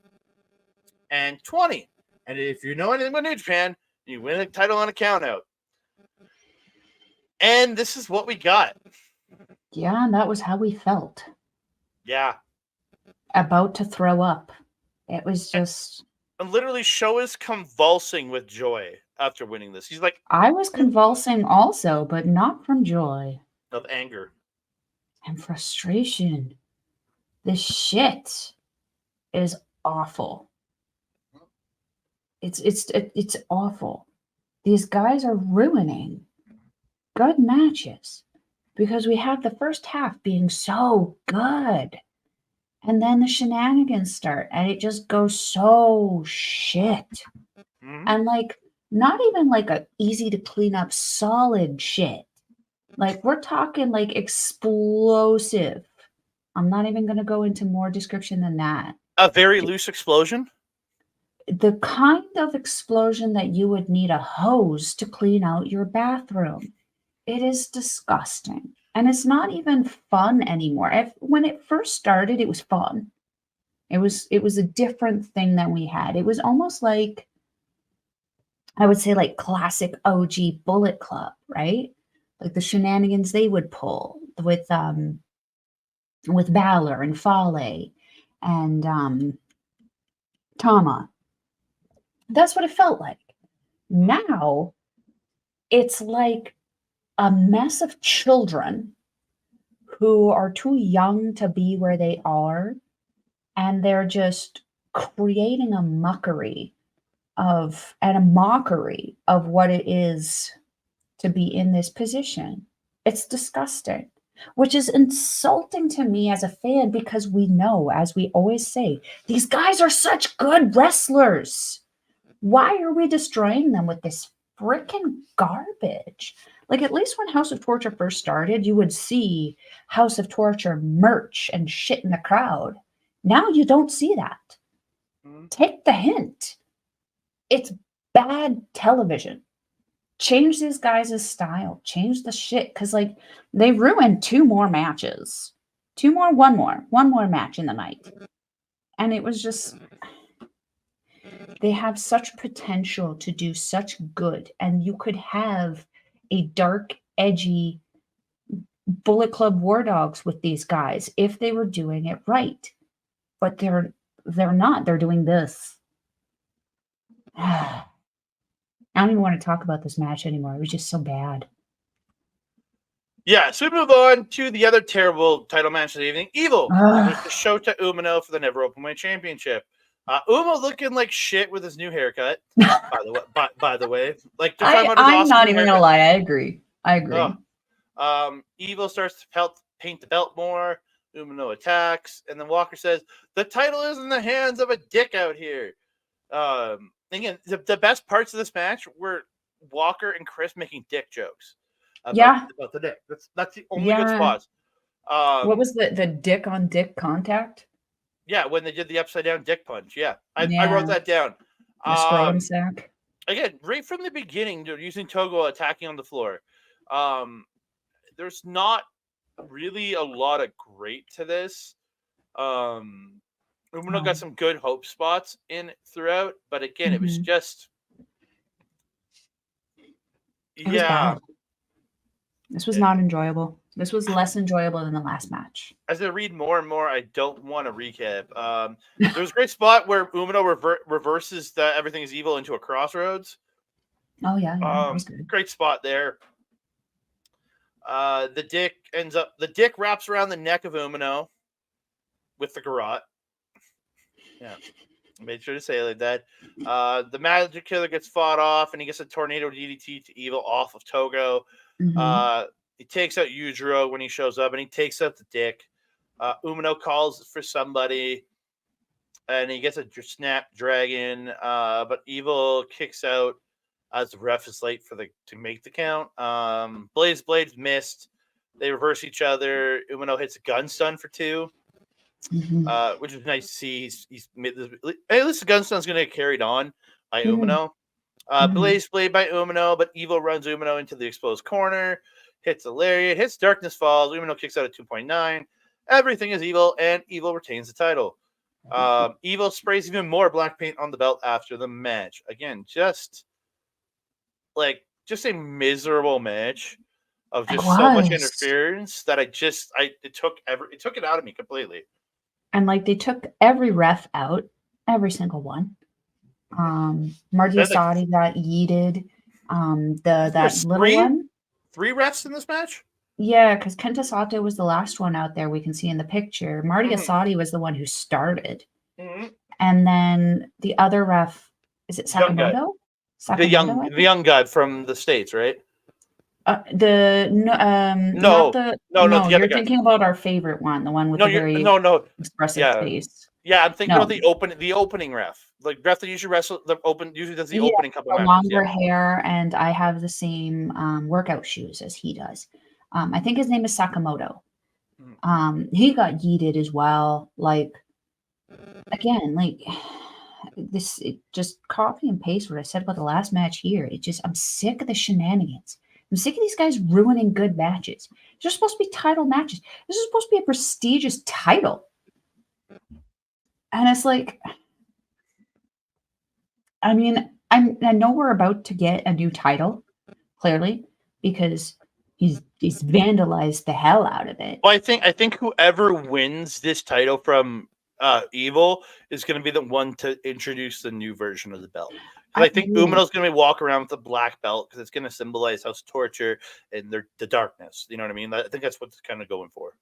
And 20. And if you know anything about New Japan, you win a title on a countout. And this is what we got. Yeah, and that was how we felt. Yeah. About to throw up. It was just... And literally, Sho is convulsing with joy after winning this. He's like... I was convulsing also, but not from joy. Of anger. And frustration. This shit is awful. It's awful. These guys are ruining good matches because we have the first half being so good. And then the shenanigans start and it just goes so shit. Mm-hmm. And like, not even like a easy to clean up solid shit. Like, we're talking like explosive. I'm not even going to go into more description than that. A very loose explosion? The kind of explosion that you would need a hose to clean out your bathroom. It is disgusting. And it's not even fun anymore. When it first started, it was fun. It was a different thing than we had. It was almost like, I would say, like classic OG Bullet Club, right? Like the shenanigans they would pull with Balor and Fale and Tama. That's what it felt like. Now, it's like a mess of children who are too young to be where they are, and they're just creating a mockery of what it is to be in this position. It's disgusting, which is insulting to me as a fan because we know, as we always say, these guys are such good wrestlers. Why are we destroying them with this freaking garbage? Like, at least when House of Torture first started, you would see House of Torture merch and shit in the crowd. Now you don't see that. Take the hint. It's bad television. Change these guys' style. Change the shit. Because, like, they ruined 2 more matches. 2 more, 1 more. 1 more match in the night. And it was just... They have such potential to do such good. And you could have a dark, edgy Bullet Club War Dogs with these guys if they were doing it right. But they're not. They're doing this. I don't even want to talk about this match anymore. It was just so bad. Yeah, so we move on to the other terrible title match of the evening. Evil versus Shota Umino for the Never Openweight Championship. Umo looking like shit with his new haircut. By the way, like I'm not even gonna lie. I agree. Evil starts to paint the belt more. Umino attacks, and then Walker says, "The title is in the hands of a dick out here." Again, the best parts of this match were Walker and Chris making dick jokes. About the dick. That's the only good spots. What was the dick on dick contact? Yeah, when they did the upside down dick punch. Yeah, I wrote that down. The scrotum sack. Again, right from the beginning, they're using Togo attacking on the floor. There's not really a lot of great to this. Umino got some good hope spots in throughout, but again, it was just... It was bad. This was not enjoyable. This was less enjoyable than the last match. As I read more and more, I don't want to recap. There's a great spot where Umino reverses the Everything is Evil into a crossroads. Oh, yeah, that was good. Great spot there. The dick wraps around the neck of Umino with the garrote. Yeah. Made sure to say it like that. The Magic Killer gets fought off, and he gets a tornado DDT to Evil off of Togo. Mm-hmm. He takes out Yujiro when he shows up, and he takes out the dick. Umino calls for somebody, and he gets a Snapdragon, but Evil kicks out as the ref is late to make the count. Blades missed. They reverse each other. Umino hits a gun stun for 2. Mm-hmm. Which is nice to see. He's made this, at least the gun stun's going to get carried on by Umino. Blaze Blade by Umino, but Evil runs Umino into the exposed corner, hits a lariat, hits Darkness Falls. Umino kicks out at 2.9. Everything is Evil, and Evil retains the title. Evil sprays even more black paint on the belt after the match. Again, just a miserable match of just so much interference that it took it out of me completely. And they took every ref out, every single one. Marty Asadi got yeeted. That little one. 3 refs in this match? Yeah, because Kenta Sato was the last one out there we can see in the picture. Marty Asadi was the one who started. Mm-hmm. And then the other ref, is it Sakamoto? The young guy from the States, right? You're thinking about our favorite one, the one with the very expressive face. Yeah, I'm thinking about the opening ref. Like ref that usually does the opening couple matches. Longer hair, and I have the same workout shoes as he does. I think his name is Sakamoto. He got yeeted as well. Just copy and paste what I said about the last match here. I'm sick of the shenanigans. I'm sick of these guys ruining good matches. They're supposed to be title matches. This is supposed to be a prestigious title. And it's I know we're about to get a new title, clearly, because he's vandalized the hell out of it. Well, I think whoever wins this title from Evil is going to be the one to introduce the new version of the belt. I think Umino's going to walk around with a black belt because it's going to symbolize House of Torture and the darkness. You know what I mean? I think that's what it's kind of going for.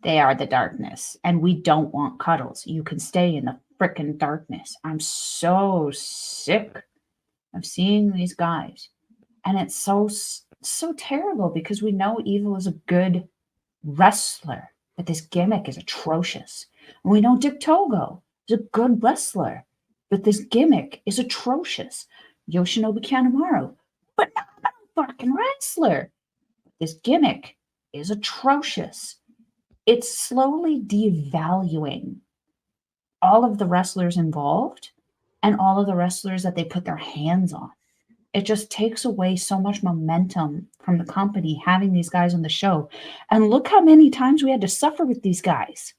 They are the darkness, and we don't want cuddles. You can stay in the frickin' darkness. I'm so sick of seeing these guys. And it's so terrible because we know Evil is a good wrestler, but this gimmick is atrocious. And we know Dick Togo is a good wrestler, but this gimmick is atrocious. Yoshinobu Kanemaru, but not a fucking wrestler. This gimmick is atrocious. It's slowly devaluing all of the wrestlers involved and all of the wrestlers that they put their hands on. It just takes away so much momentum from the company having these guys on the show. And look how many times we had to suffer with these guys.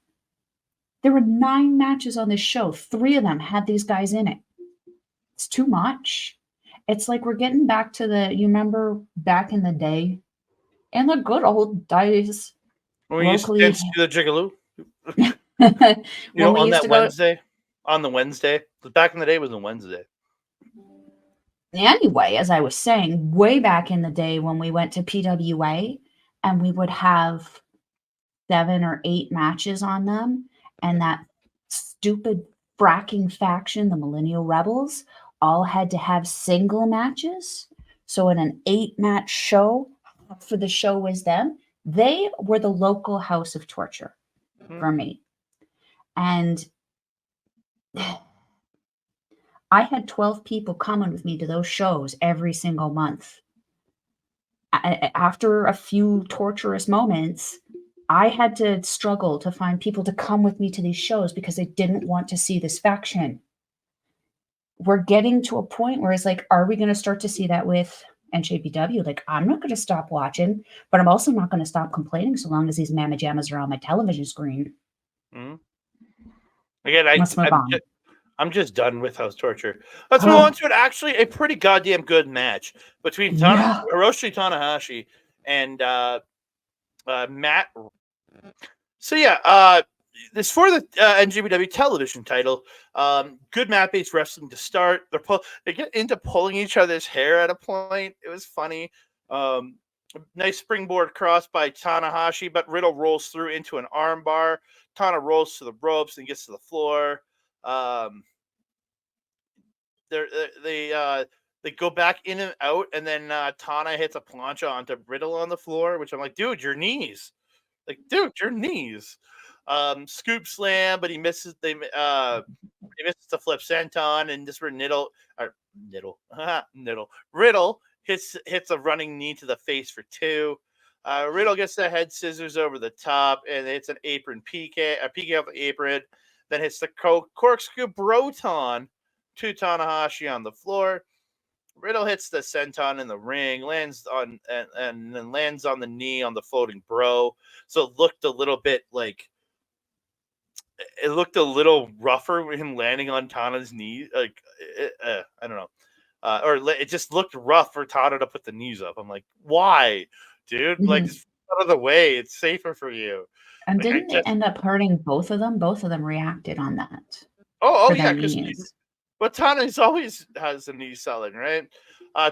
There were 9 matches on this show. 3 of them had these guys in it. It's too much. It's like we're getting back to you remember back in the day, in the good old days. When we used to dance to the Jigaloo. On the Wednesday. Back in the day, it was a Wednesday. Anyway, as I was saying, way back in the day when we went to PWA and we would have 7 or 8 matches on them, and that stupid fracking faction, the Millennial Rebels, all had to have single matches. So in an 8-match show, for the show was them, they were the local House of Torture for me. And I had 12 people coming with me to those shows every single month. After a few torturous moments, I had to struggle to find people to come with me to these shows because they didn't want to see this faction. We're getting to a point where it's are we going to start to see that with NJPW? I'm not going to stop watching, but I'm also not going to stop complaining so long as these mamma jammas are on my television screen. Mm-hmm. Again, I'm just done with House Torture. Let's move on to actually a pretty goddamn good match between Hiroshi Tanahashi and Matt. So this for the NJPW television title. Good mat-based wrestling to start. They get into pulling each other's hair at a point. It was funny. Nice springboard cross by Tanahashi, but Riddle rolls through into an armbar. Tana rolls to the ropes and gets to the floor. They go back in and out, and then Tana hits a plancha onto Riddle on the floor, which I'm like, dude, your knees. Like, dude, your knees. Scoop slam, but he misses. He misses the flip senton, and this where Riddle hits a running knee to the face for 2. Riddle gets the head scissors over the top, and it's an apron PK, a PK off the apron. Then hits the corkscrew broton to Tanahashi on the floor. Riddle hits the senton in the ring, lands on and then lands on the knee on the floating bro. So it looked a little bit like it looked a little rougher with him landing on Tana's knee. Like I don't know, or it just looked rough for Tana to put the knees up. I'm like, why, dude? Mm-hmm. Like, just out of the way. It's safer for you. And like, didn't it end up hurting both of them? Both of them reacted on that. Oh yeah, because but Tana's always has the knee selling, right?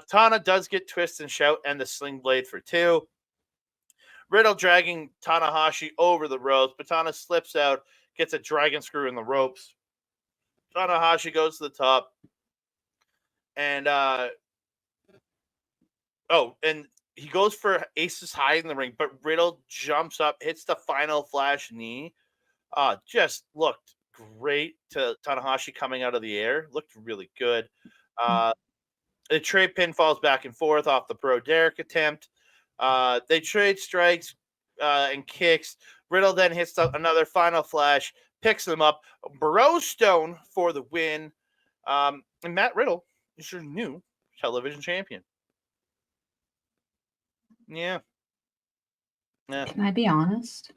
Tana does get twist and shout and the sling blade for 2. Riddle dragging Tanahashi over the ropes, but Tana slips out, gets a dragon screw in the ropes. Tanahashi goes to the top, and and he goes for aces high in the ring, but Riddle jumps up, hits the final flash knee. Just looked great to Tanahashi coming out of the air. Looked really good. The trade pinfalls back and forth off the Bro Derek attempt. They trade strikes and kicks. Riddle then hits another final flash, picks them up. Bro Stone for the win. And Matt Riddle is your new television champion. Yeah. Can I be honest?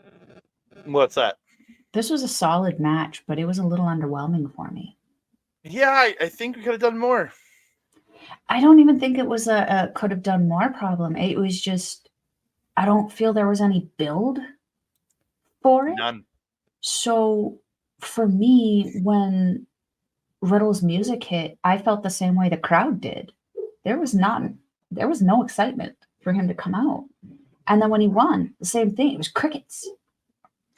What's that? This was a solid match, but it was a little underwhelming for me. Yeah, I think we could have done more. I don't even think it was a could have done more problem. It was just, I don't feel there was any build for it. None. So for me, when Riddle's music hit, I felt the same way the crowd did. There was no excitement for him to come out. And then when he won, the same thing. It was crickets.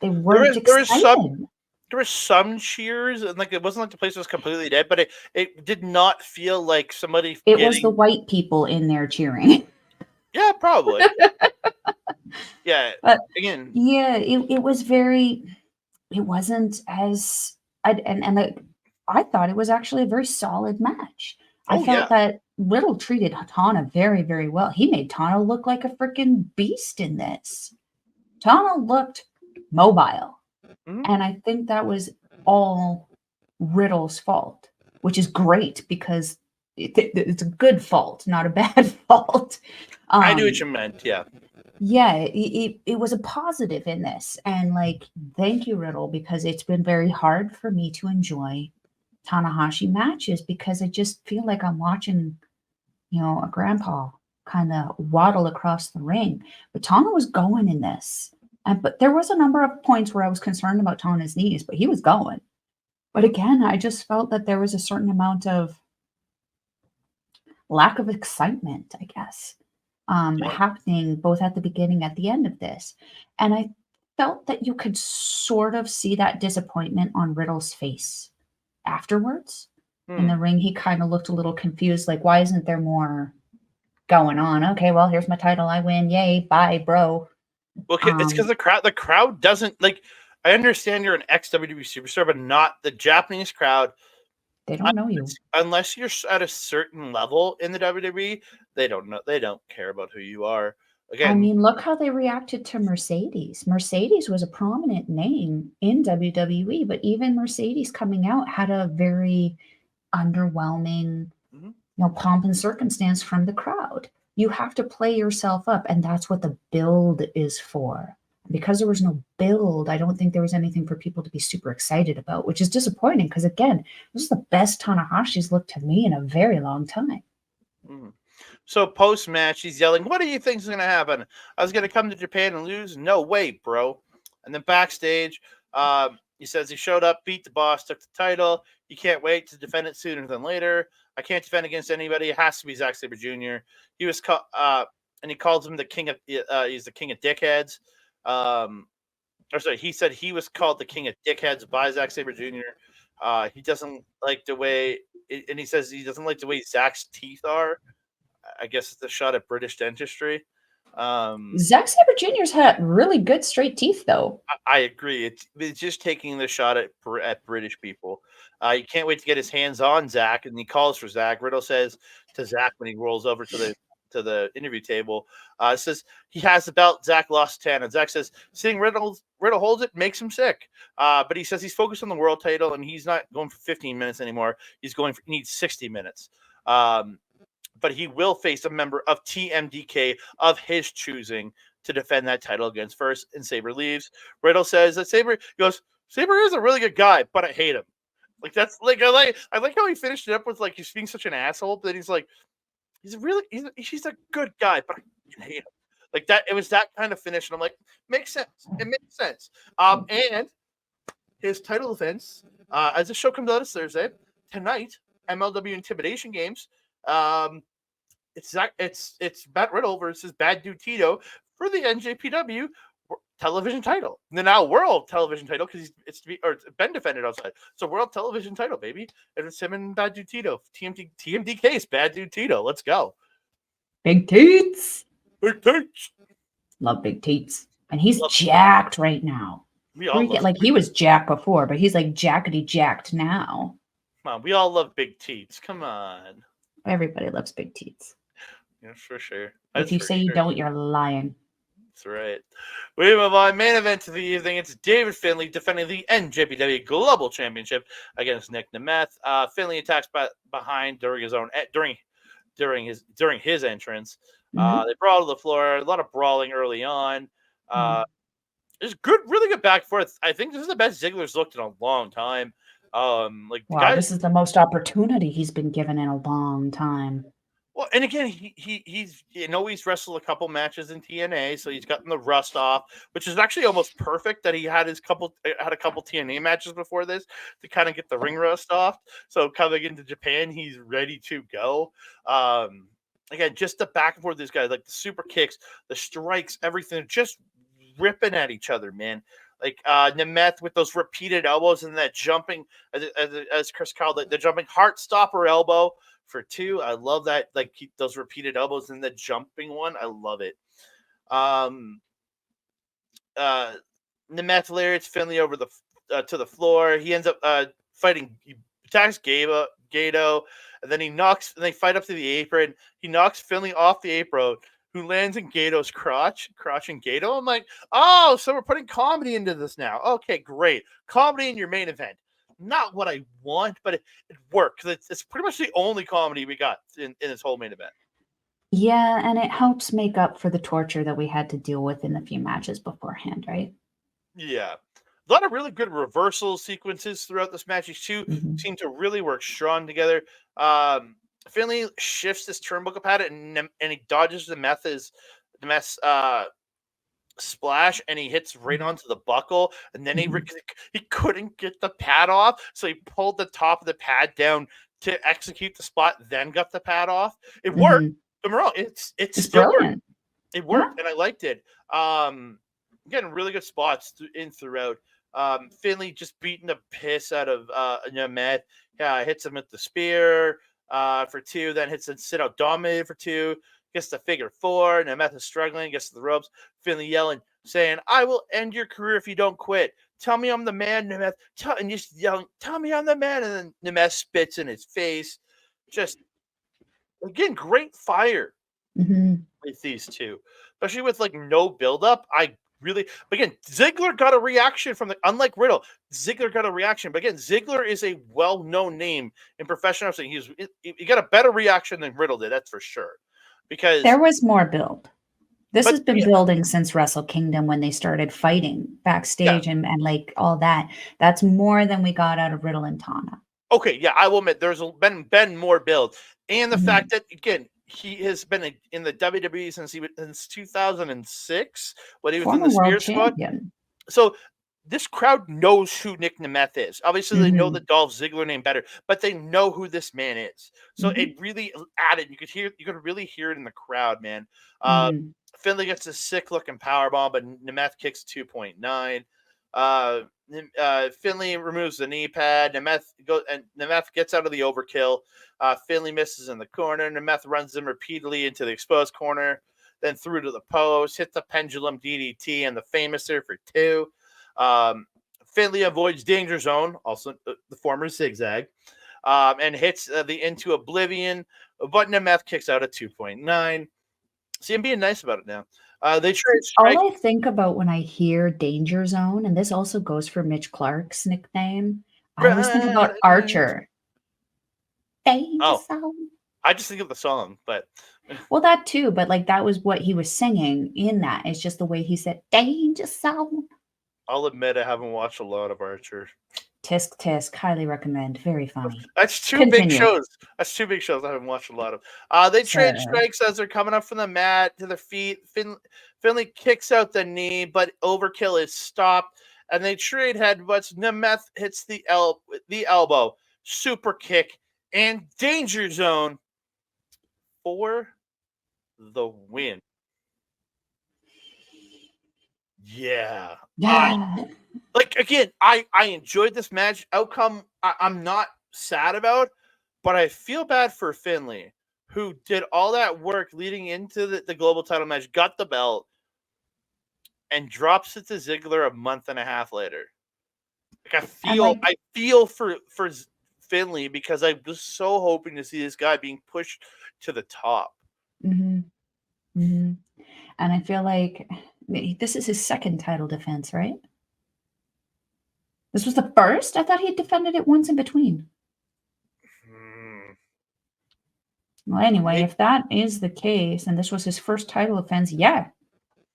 They weren't excited. There were some cheers, and like it wasn't like the place was completely dead, but it did not feel like somebody. It was the white people in there cheering. Yeah, probably. Yeah, but again. Yeah, it was very. It wasn't as I thought it was actually a very solid match. I felt that Riddle treated Tana very, very well. He made Tana look like a freaking beast in this. Tana looked mobile. Mm-hmm. And I think that was all Riddle's fault, which is great because it's a good fault, not a bad fault. I knew what you meant, yeah. Yeah, it was a positive in this. And like, thank you, Riddle, because it's been very hard for me to enjoy Tanahashi matches because I just feel like I'm watching, a grandpa kind of waddle across the ring. But Tana was going in this. But there was a number of points where I was concerned about Tana's knees, but he was going. But again, I just felt that there was a certain amount of lack of excitement, I guess, happening both at the beginning and at the end of this. And I felt that you could sort of see that disappointment on Riddle's face afterwards. In the ring, he kind of looked a little confused, like, why isn't there more going on? Okay, well, here's my title. I win. Yay. Bye, bro. Well, it's because the crowd doesn't like. I understand you're an ex-WWE superstar, but not the Japanese crowd. They don't know you unless you're at a certain level in the WWE. They don't know. They don't care about who you are. Again, I mean, look how they reacted to Mercedes. Mercedes was a prominent name in WWE, but even Mercedes coming out had a very underwhelming, pomp and circumstance from the crowd. You have to play yourself up, and that's what the build is for. Because there was no build, I don't think there was anything for people to be super excited about, which is disappointing because, again, this is the best Tanahashi's looked to me in a very long time. So post-match, he's yelling, "What do you think's going to happen? I was going to come to Japan and lose? No way, bro." And then backstage, he says he showed up, beat the boss, took the title. He can't wait to defend it sooner than later. I can't defend against anybody. It has to be Zack Sabre Jr. He was and he calls him the king of. He's the king of dickheads. Or sorry, he said he was called the king of dickheads by Zack Sabre Jr. He doesn't like the way, and he says he doesn't like the way Zack's teeth are. I guess it's a shot at British dentistry. Zack Sabre Jr.'s had really good straight teeth, though. I agree. It's just taking the shot at British people. He can't wait to get his hands on Zack, and he calls for Zack. Riddle says to Zack when he rolls over to the interview table, says he has the belt. Zack lost 10, and Zack says seeing Riddle holds it makes him sick. But he says he's focused on the world title, and he's not going for 15 minutes anymore. He needs 60 minutes. But he will face a member of TMDK of his choosing to defend that title against first, and Sabre leaves. Riddle says that Sabre is a really good guy, but I hate him. Like that's like I like how he finished it up with like he's being such an asshole, but he's like he's a good guy, but I hate him. Like that, it was that kind of finish, and I'm like, makes sense. It makes sense. And his title defense, as the show comes out this Thursday tonight, MLW Intimidation Games. It's Matt Riddle versus Bad Dude Tito for the NJPW television title. The now world television title because it's been defended outside. So world television title, baby. And it's him and Bad Dude Tito. TMDK's Bad Dude Tito. Let's go. Big teats. Big teats. Love big teats. And he's jacked right now. He was jacked before, but he's like jackety jacked now. Come on, we all love big teats. Come on. Everybody loves big teats. Yeah, for sure. If you say you don't, you're lying. That's right. We move on. Main event of the evening. It's David Finlay defending the NJPW Global Championship against Nic Nemeth. Finlay attacks behind during his entrance. They brawl to the floor. A lot of brawling early on. There's really good back and forth. I think this is the best Ziggler's looked in a long time. This is the most opportunity he's been given in a long time. Well, and again, he's wrestled a couple matches in TNA, so he's gotten the rust off, which is actually almost perfect that he had a couple TNA matches before this to kind of get the ring rust off. So coming into Japan, he's ready to go. Again, just the back and forth of these guys, like the super kicks, the strikes, everything, just ripping at each other, man. Like Nemeth with those repeated elbows and that jumping, as Chris called it, the jumping heart stopper elbow for 2. I love that. Like keep those repeated elbows and the jumping one. I love it. Nemeth lariats Finlay over to the floor. He ends up fighting. He attacks Gato, and then they fight up to the apron. He knocks Finlay off the apron, who lands in Gato's crotching Gato. I'm like, oh, so we're putting comedy into this now. Okay, great. Comedy in your main event. Not what I want, but it worked. It's pretty much the only comedy we got in this whole main event. Yeah, and it helps make up for the torture that we had to deal with in the few matches beforehand, right? Yeah. A lot of really good reversal sequences throughout this match. These two seem to really work strong together. Finlay shifts his turnbuckle pad and he dodges the Nemeth's splash, and he hits right onto the buckle, and then he couldn't get the pad off, so he pulled the top of the pad down to execute the spot, then got the pad off. It worked. Don't get me wrong, it's still brilliant. It worked, and I liked it. Getting really good spots throughout. Finlay just beating the piss out of Nemeth. Hits him with the spear for 2, then hits a sit out dominated for 2. Gets the figure 4. Nemeth is struggling, gets to the ropes. Finlay yelling, saying, "I will end your career if you don't quit. Tell me I'm the man, Nemeth." And just yelling, "Tell me I'm the man." And then Nemeth spits in his face. Just, again, great fire with these two. Especially with, like, no buildup. Again, Ziggler got a reaction unlike Riddle, Ziggler got a reaction. But again, Ziggler is a well-known name in professional wrestling. He got a better reaction than Riddle did, that's for sure. Because there was more build. This has been building since Wrestle Kingdom when they started fighting backstage and like all that. That's more than we got out of Riddle and Tana. Okay, yeah, I will admit there's been more build. And the fact that, again, he has been in the WWE since 2006 when he was in Former the world Spirit Squad. champion. So this crowd knows who Nic Nemeth is. Obviously, they know Mhm. the Dolph Ziggler name better, but they know who this man is. So Mhm. it really added. You could really hear it in the crowd, man. Mhm. Finlay gets a sick looking powerbomb, but Nemeth kicks 2.9. Finlay removes the knee pad. Nemeth gets out of the overkill. Finlay misses in the corner. Nemeth runs him repeatedly into the exposed corner, then through to the post, hits the pendulum DDT and the famouser for 2. Finlay avoids danger zone, also the former zigzag, and hits the into oblivion. But Nemeth kicks out at 2.9. See, I'm being nice about it now. They trade All strike. I think about when I hear Danger Zone, and this also goes for Mitch Clark's nickname, I always think about Archer. Danger Oh, Zone. I just think of the song, but Well, that too, but like that was what he was singing in that. It's just the way he said Danger Zone. I'll admit I haven't watched a lot of Archer. Tisk tisk, highly recommend. Very funny. That's two big Continue. shows. That's two big shows I haven't watched a lot of. They trade Sir. strikes as they're coming up from the mat to their feet. Finlay kicks out the knee, but overkill is stopped, and they trade headbutts. Nemeth hits the elbow, super kick, and danger zone for the win. Yeah. Yeah. I enjoyed this match. Outcome I'm not sad about, but I feel bad for Finlay, who did all that work leading into the global title match, got the belt, and drops it to Ziggler a month and a half later. Like And like, I feel for Finlay because I was so hoping to see this guy being pushed to the top. hmm hmm and I feel like this is his second title defense, right? This was the first? I thought he had defended it once in between. Hmm. Well, anyway, Maybe, if that is the case, and this was his first title offense, yeah,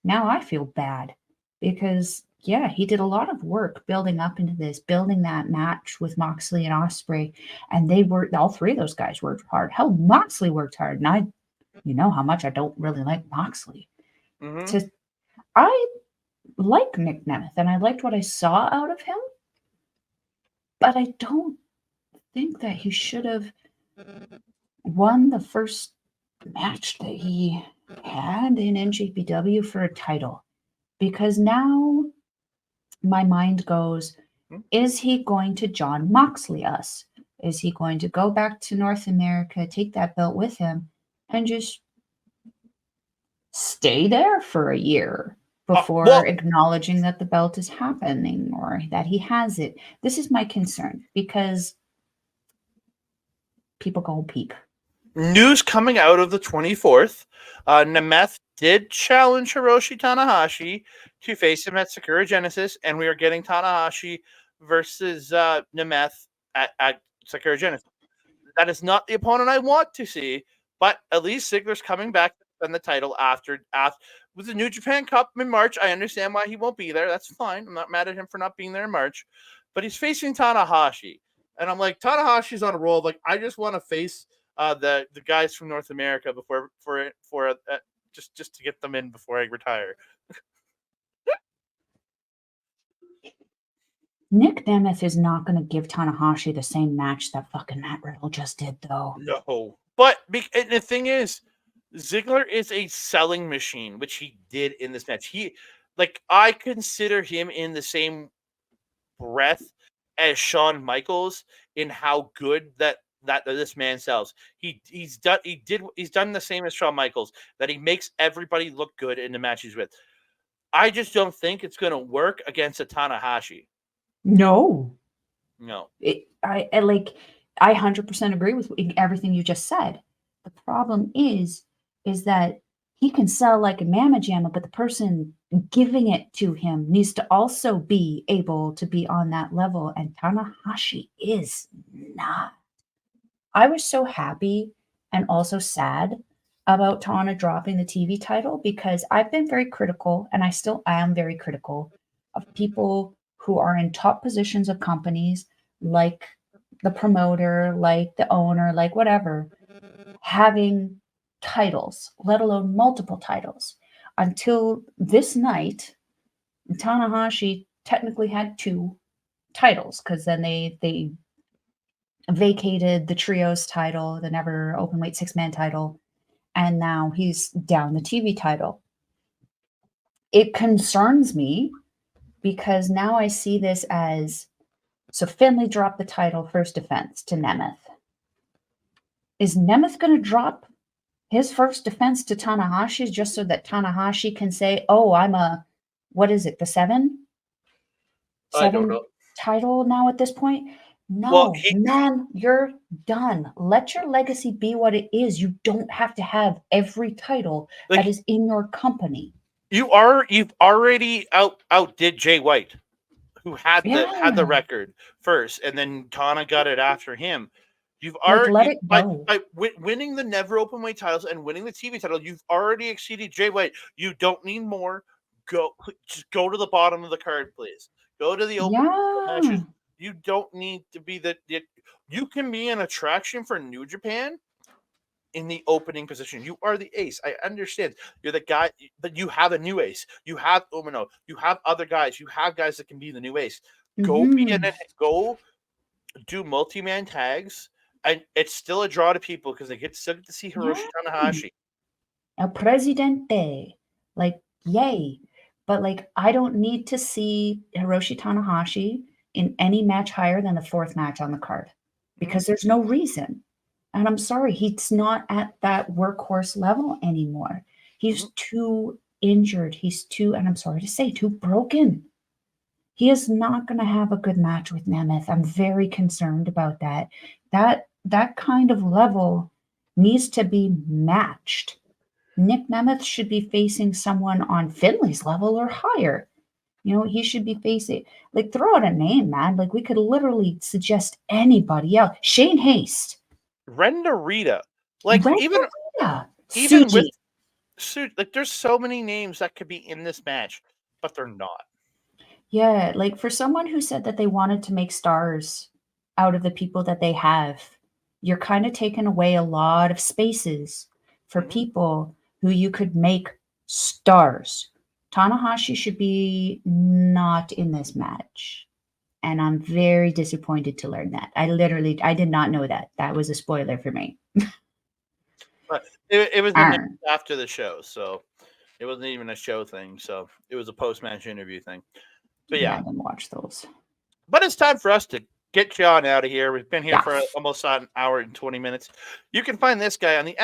now I feel bad because, yeah, he did a lot of work building up into this, building that match with Moxley and Osprey, and all three of those guys worked hard. Hell, Moxley worked hard, and you know how much I don't really like Moxley. mm-hmm. I like Nic Nemeth, and I liked what I saw out of him, but I don't think that he should have won the first match that he had in NJPW for a title because now my mind goes, is he going to John Moxley us? Is he going to go back to North America, take that belt with him, and just stay there for a year before Well, acknowledging that the belt is happening or that he has it? This is my concern because people go peep. news coming out of the 24th, Nemeth did challenge Hiroshi Tanahashi to face him at Sakura Genesis, and we are getting Tanahashi versus Nemeth at Sakura Genesis. That is not the opponent I want to see, but at least Ziggler's coming back to defend the title after with the New Japan Cup in March. I understand why he won't be there. That's fine. I'm not mad at him for not being there in March, but he's facing Tanahashi, and I'm like, Tanahashi's on a roll. Like, I just want to face the guys from North America before just to get them in before I retire. Nic Nemeth is not going to give Tanahashi the same match that fucking Matt Riddle just did, though. No, but and the thing is, Ziggler is a selling machine, which he did in this match. I consider him in the same breath as Shawn Michaels in how good that this man sells. He's done the same as Shawn Michaels, that he makes everybody look good in the match he's with. I just don't think it's going to work against a Tanahashi. No. No. I 100% agree with everything you just said. The problem is that he can sell like a mamma jamma, but the person giving it to him needs to also be able to be on that level, and Tanahashi is not. I was so happy and also sad about Tana dropping the TV title because I've been very critical, and I still am very critical of people who are in top positions of companies, like the promoter, like the owner, like whatever, having titles, let alone multiple titles. Until this night, Tanahashi technically had 2 titles because then they vacated the trios title, the never openweight 6-man title, and now he's down the TV title. It concerns me because now I see this as, so Finlay dropped the title first defense to Nemeth. Is Nemeth going to drop his first defense to Tanahashi just so that Tanahashi can say, oh, I'm a, what is it, the 7? I don't know. Title now at this point? No, Well, man, you're done. Let your legacy be what it is. You don't have to have every title that is in your company. You've already outdid Jay White, who had the record first, and then Tana got it after him. You've already let it go. By winning the never openweight titles and winning the TV title, you've already exceeded Jay White. You don't need more. Just go to the bottom of the card, please. Go to the open matches. You don't need to be you can be an attraction for New Japan in the opening position. You are the ace. I understand. You're the guy, but you have a new ace. You have Umino. You have other guys. You have guys that can be the new ace. Go go do multi-man tags, and it's still a draw to people because they still get to see Hiroshi Tanahashi. El Presidente. Like, yay. But, like, I don't need to see Hiroshi Tanahashi in any match higher than the 4th match on the card because there's no reason. And I'm sorry, he's not at that workhorse level anymore. He's too injured. He's too, and I'm sorry to say, too broken. He is not going to have a good match with Nemeth. I'm very concerned about that. That kind of level needs to be matched. Nic Nemeth should be facing someone on Finlay's level or higher. You know, he should be facing, like, throw out a name, man. Like, we could literally suggest anybody else. Shane Haste. Ren Narita. Like, even Suji. with like, there's so many names that could be in this match, but they're not. Yeah, like, for someone who said that they wanted to make stars out of the people that they have, you're kind of taking away a lot of spaces for people who you could make stars. Tanahashi should be not in this match. And I'm very disappointed to learn that. I did not know that. That was a spoiler for me. But it was after the show, so it wasn't even a show thing. So it was a post-match interview thing. But yeah, I didn't watch those. But it's time for us to get you on out of here. We've been here for almost an hour and 20 minutes. You can find this guy on the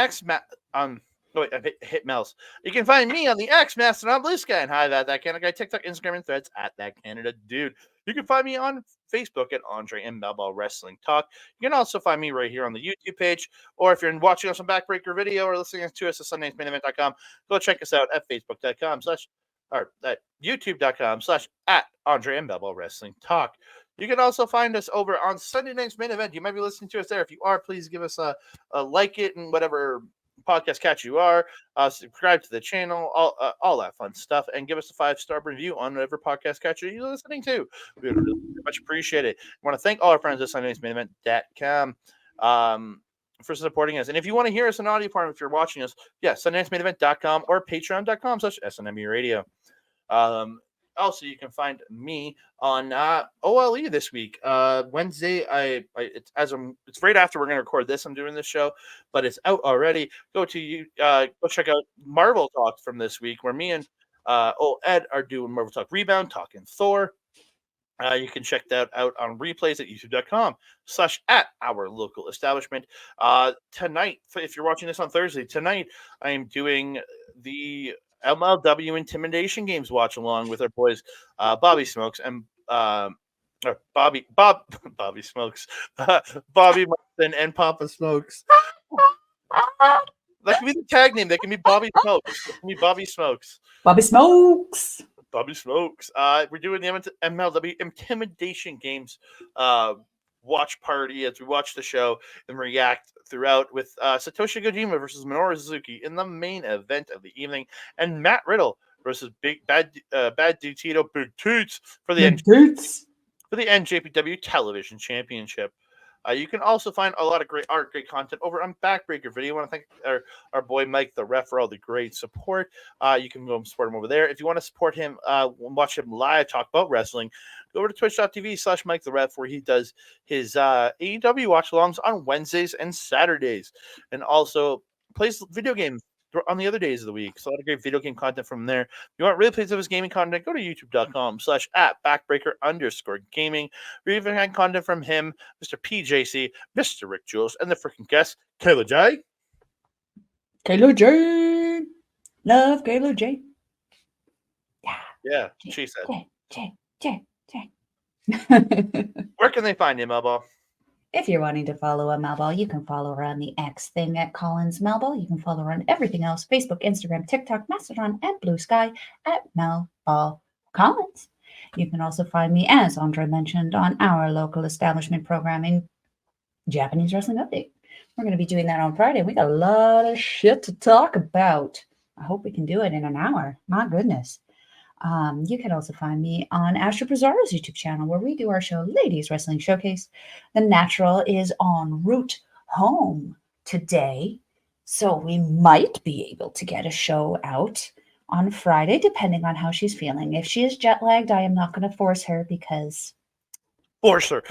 I hit Mel's. You can find me on the X Mastodon Blue Sky and Hi That Canada Guy, TikTok, Instagram, and Threads at That Canada Dude. You can find me on Facebook at Andre Melball Wrestling Talk. You can also find me right here on the YouTube page, or if you're watching us on Backbreaker Video or listening to us at Sunday'sMainEvent.com, go check us out at Facebook.com/ or at YouTube.com/ at Andre Melball Wrestling Talk. You can also find us over on Sunday Night's Main Event. You might be listening to us there. If you are, please give us a like it and whatever podcast catch you are. Subscribe to the channel, all that fun stuff, and give us a 5-star review on whatever podcast catcher you're listening to. We would really much appreciate it. I want to thank all our friends at SundayNight'sMainEvent.com for supporting us. And if you want to hear us in audio form, if you're watching us, SundayNight'sMainEvent.com or Patreon.com/SNME Radio. Also, you can find me on OLE this week. Wednesday, it's right after we're going to record this. I'm doing this show, but it's out already. Go check out Marvel Talk from this week, where me and Ed are doing Marvel Talk Rebound, talking Thor. You can check that out on replays at youtube.com/ at our local establishment. Tonight, if you're watching this on Thursday, tonight I am doing the MLW Intimidation Games watch along with our boys Bobby Smokes and Bobby Smokes, Bobby Martin and Papa Smokes. That can be the tag name. That can be Bobby Smokes. That can be Bobby Smokes. Bobby Smokes. Bobby Smokes. We're doing the MLW Intimidation Games watch party as we watch the show and react throughout with Satoshi Kojima versus Minoru Suzuki in the main event of the evening, and Matt Riddle versus Bad Dude Tito Big Toots for the NJPW Television Championship. You can also find a lot of great art, great content over on Backbreaker Video. I want to thank our boy Mike the Ref for all the great support. You can go and support him over there. If you want to support him, watch him live, talk about wrestling, go over to twitch.tv/Mike the Ref, where he does his AEW watch alongs on Wednesdays and Saturdays, and also plays video games on the other days of the week. So a lot of great video game content from there. If you want replays of his gaming content, go to youtube.com/@backbreaker_gaming. We even had content from him, Mr. PJC, Mr. Rick Jules, and the freaking guest, Kayla J. Kayla J. Love Kayla J. Yeah, she said. J. Where can they find you, Melball? If you're wanting to follow a Melball, you can follow her on the X thing at Collins Melball. You can follow her on everything else, Facebook, Instagram, TikTok, Mastodon, and Blue Sky at Melball Collins. You can also find me, as Andre mentioned, on our local establishment programming, Japanese Wrestling Update. We're going to be doing that on Friday. We got a lot of shit to talk about. I hope we can do it in an hour. My goodness. You can also find me on Astro Pizarro's YouTube channel, where we do our show, Ladies Wrestling Showcase. The Natural is en route home today, so we might be able to get a show out on Friday, depending on how she's feeling. If she is jet lagged, I am not going to force her, because Force her.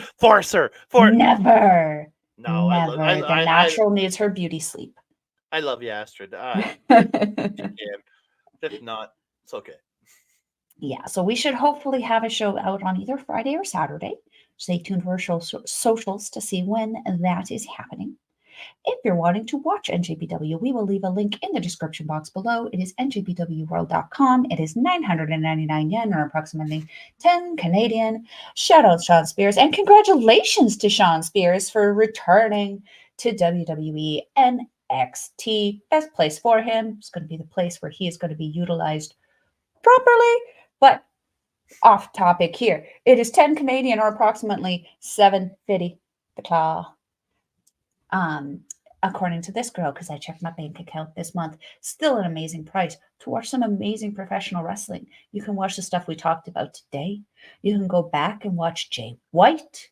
Never. No, never. The Natural needs her beauty sleep. I love you, Astrid. If not, it's okay. Yeah, so we should hopefully have a show out on either Friday or Saturday. Stay tuned to our socials to see when that is happening. If you're wanting to watch NJPW, we will leave a link in the description box below. It is njpwworld.com. It is 999 yen, or approximately 10 Canadian. Shout out Sean Spears, and congratulations to Sean Spears for returning to WWE NXT. Best place for him. It's going to be the place where he is going to be utilized properly. But off topic here. It is 10 Canadian, or approximately 750 the claw. According to this girl, because I checked my bank account this month, still an amazing price to watch some amazing professional wrestling. You can watch the stuff we talked about today. You can go back and watch Jay White.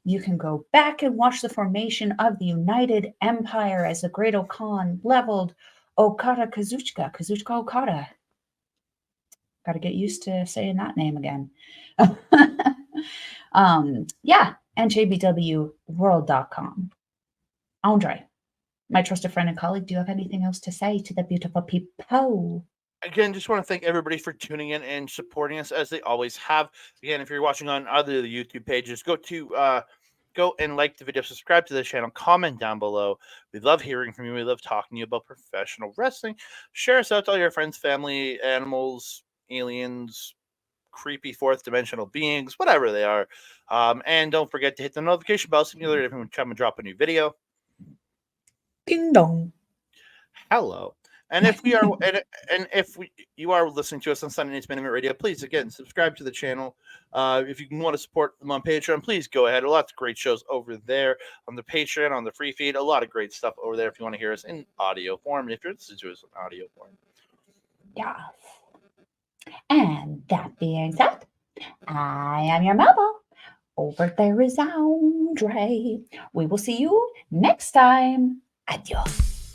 You can go back and watch the formation of the United Empire as the Great Okan leveled Okada Kazuchika Okada. Got to get used to saying that name again. NJPWworld.com. Andre, my trusted friend and colleague, do you have anything else to say to the beautiful people? Again, just want to thank everybody for tuning in and supporting us as they always have. Again, if you're watching on other of the YouTube pages, go and like the video, subscribe to the channel, comment down below. We love hearing from you. We love talking to you about professional wrestling. Share us out to all your friends, family, animals, aliens, creepy fourth dimensional beings, whatever they are. And don't forget to hit the notification bell so you know every time we drop a new video. Ding dong. Hello. And if we are, you are listening to us on Sunday Night's Main Event Radio, please again subscribe to the channel. If you want to support them on Patreon, please go ahead. Lots of great shows over there on the Patreon, on the free feed. A lot of great stuff over there if you want to hear us in audio form. And if you're listening to us in audio form, yes. And that being said, I am your Melball. Over there is Andre. We will see you next time. Adios.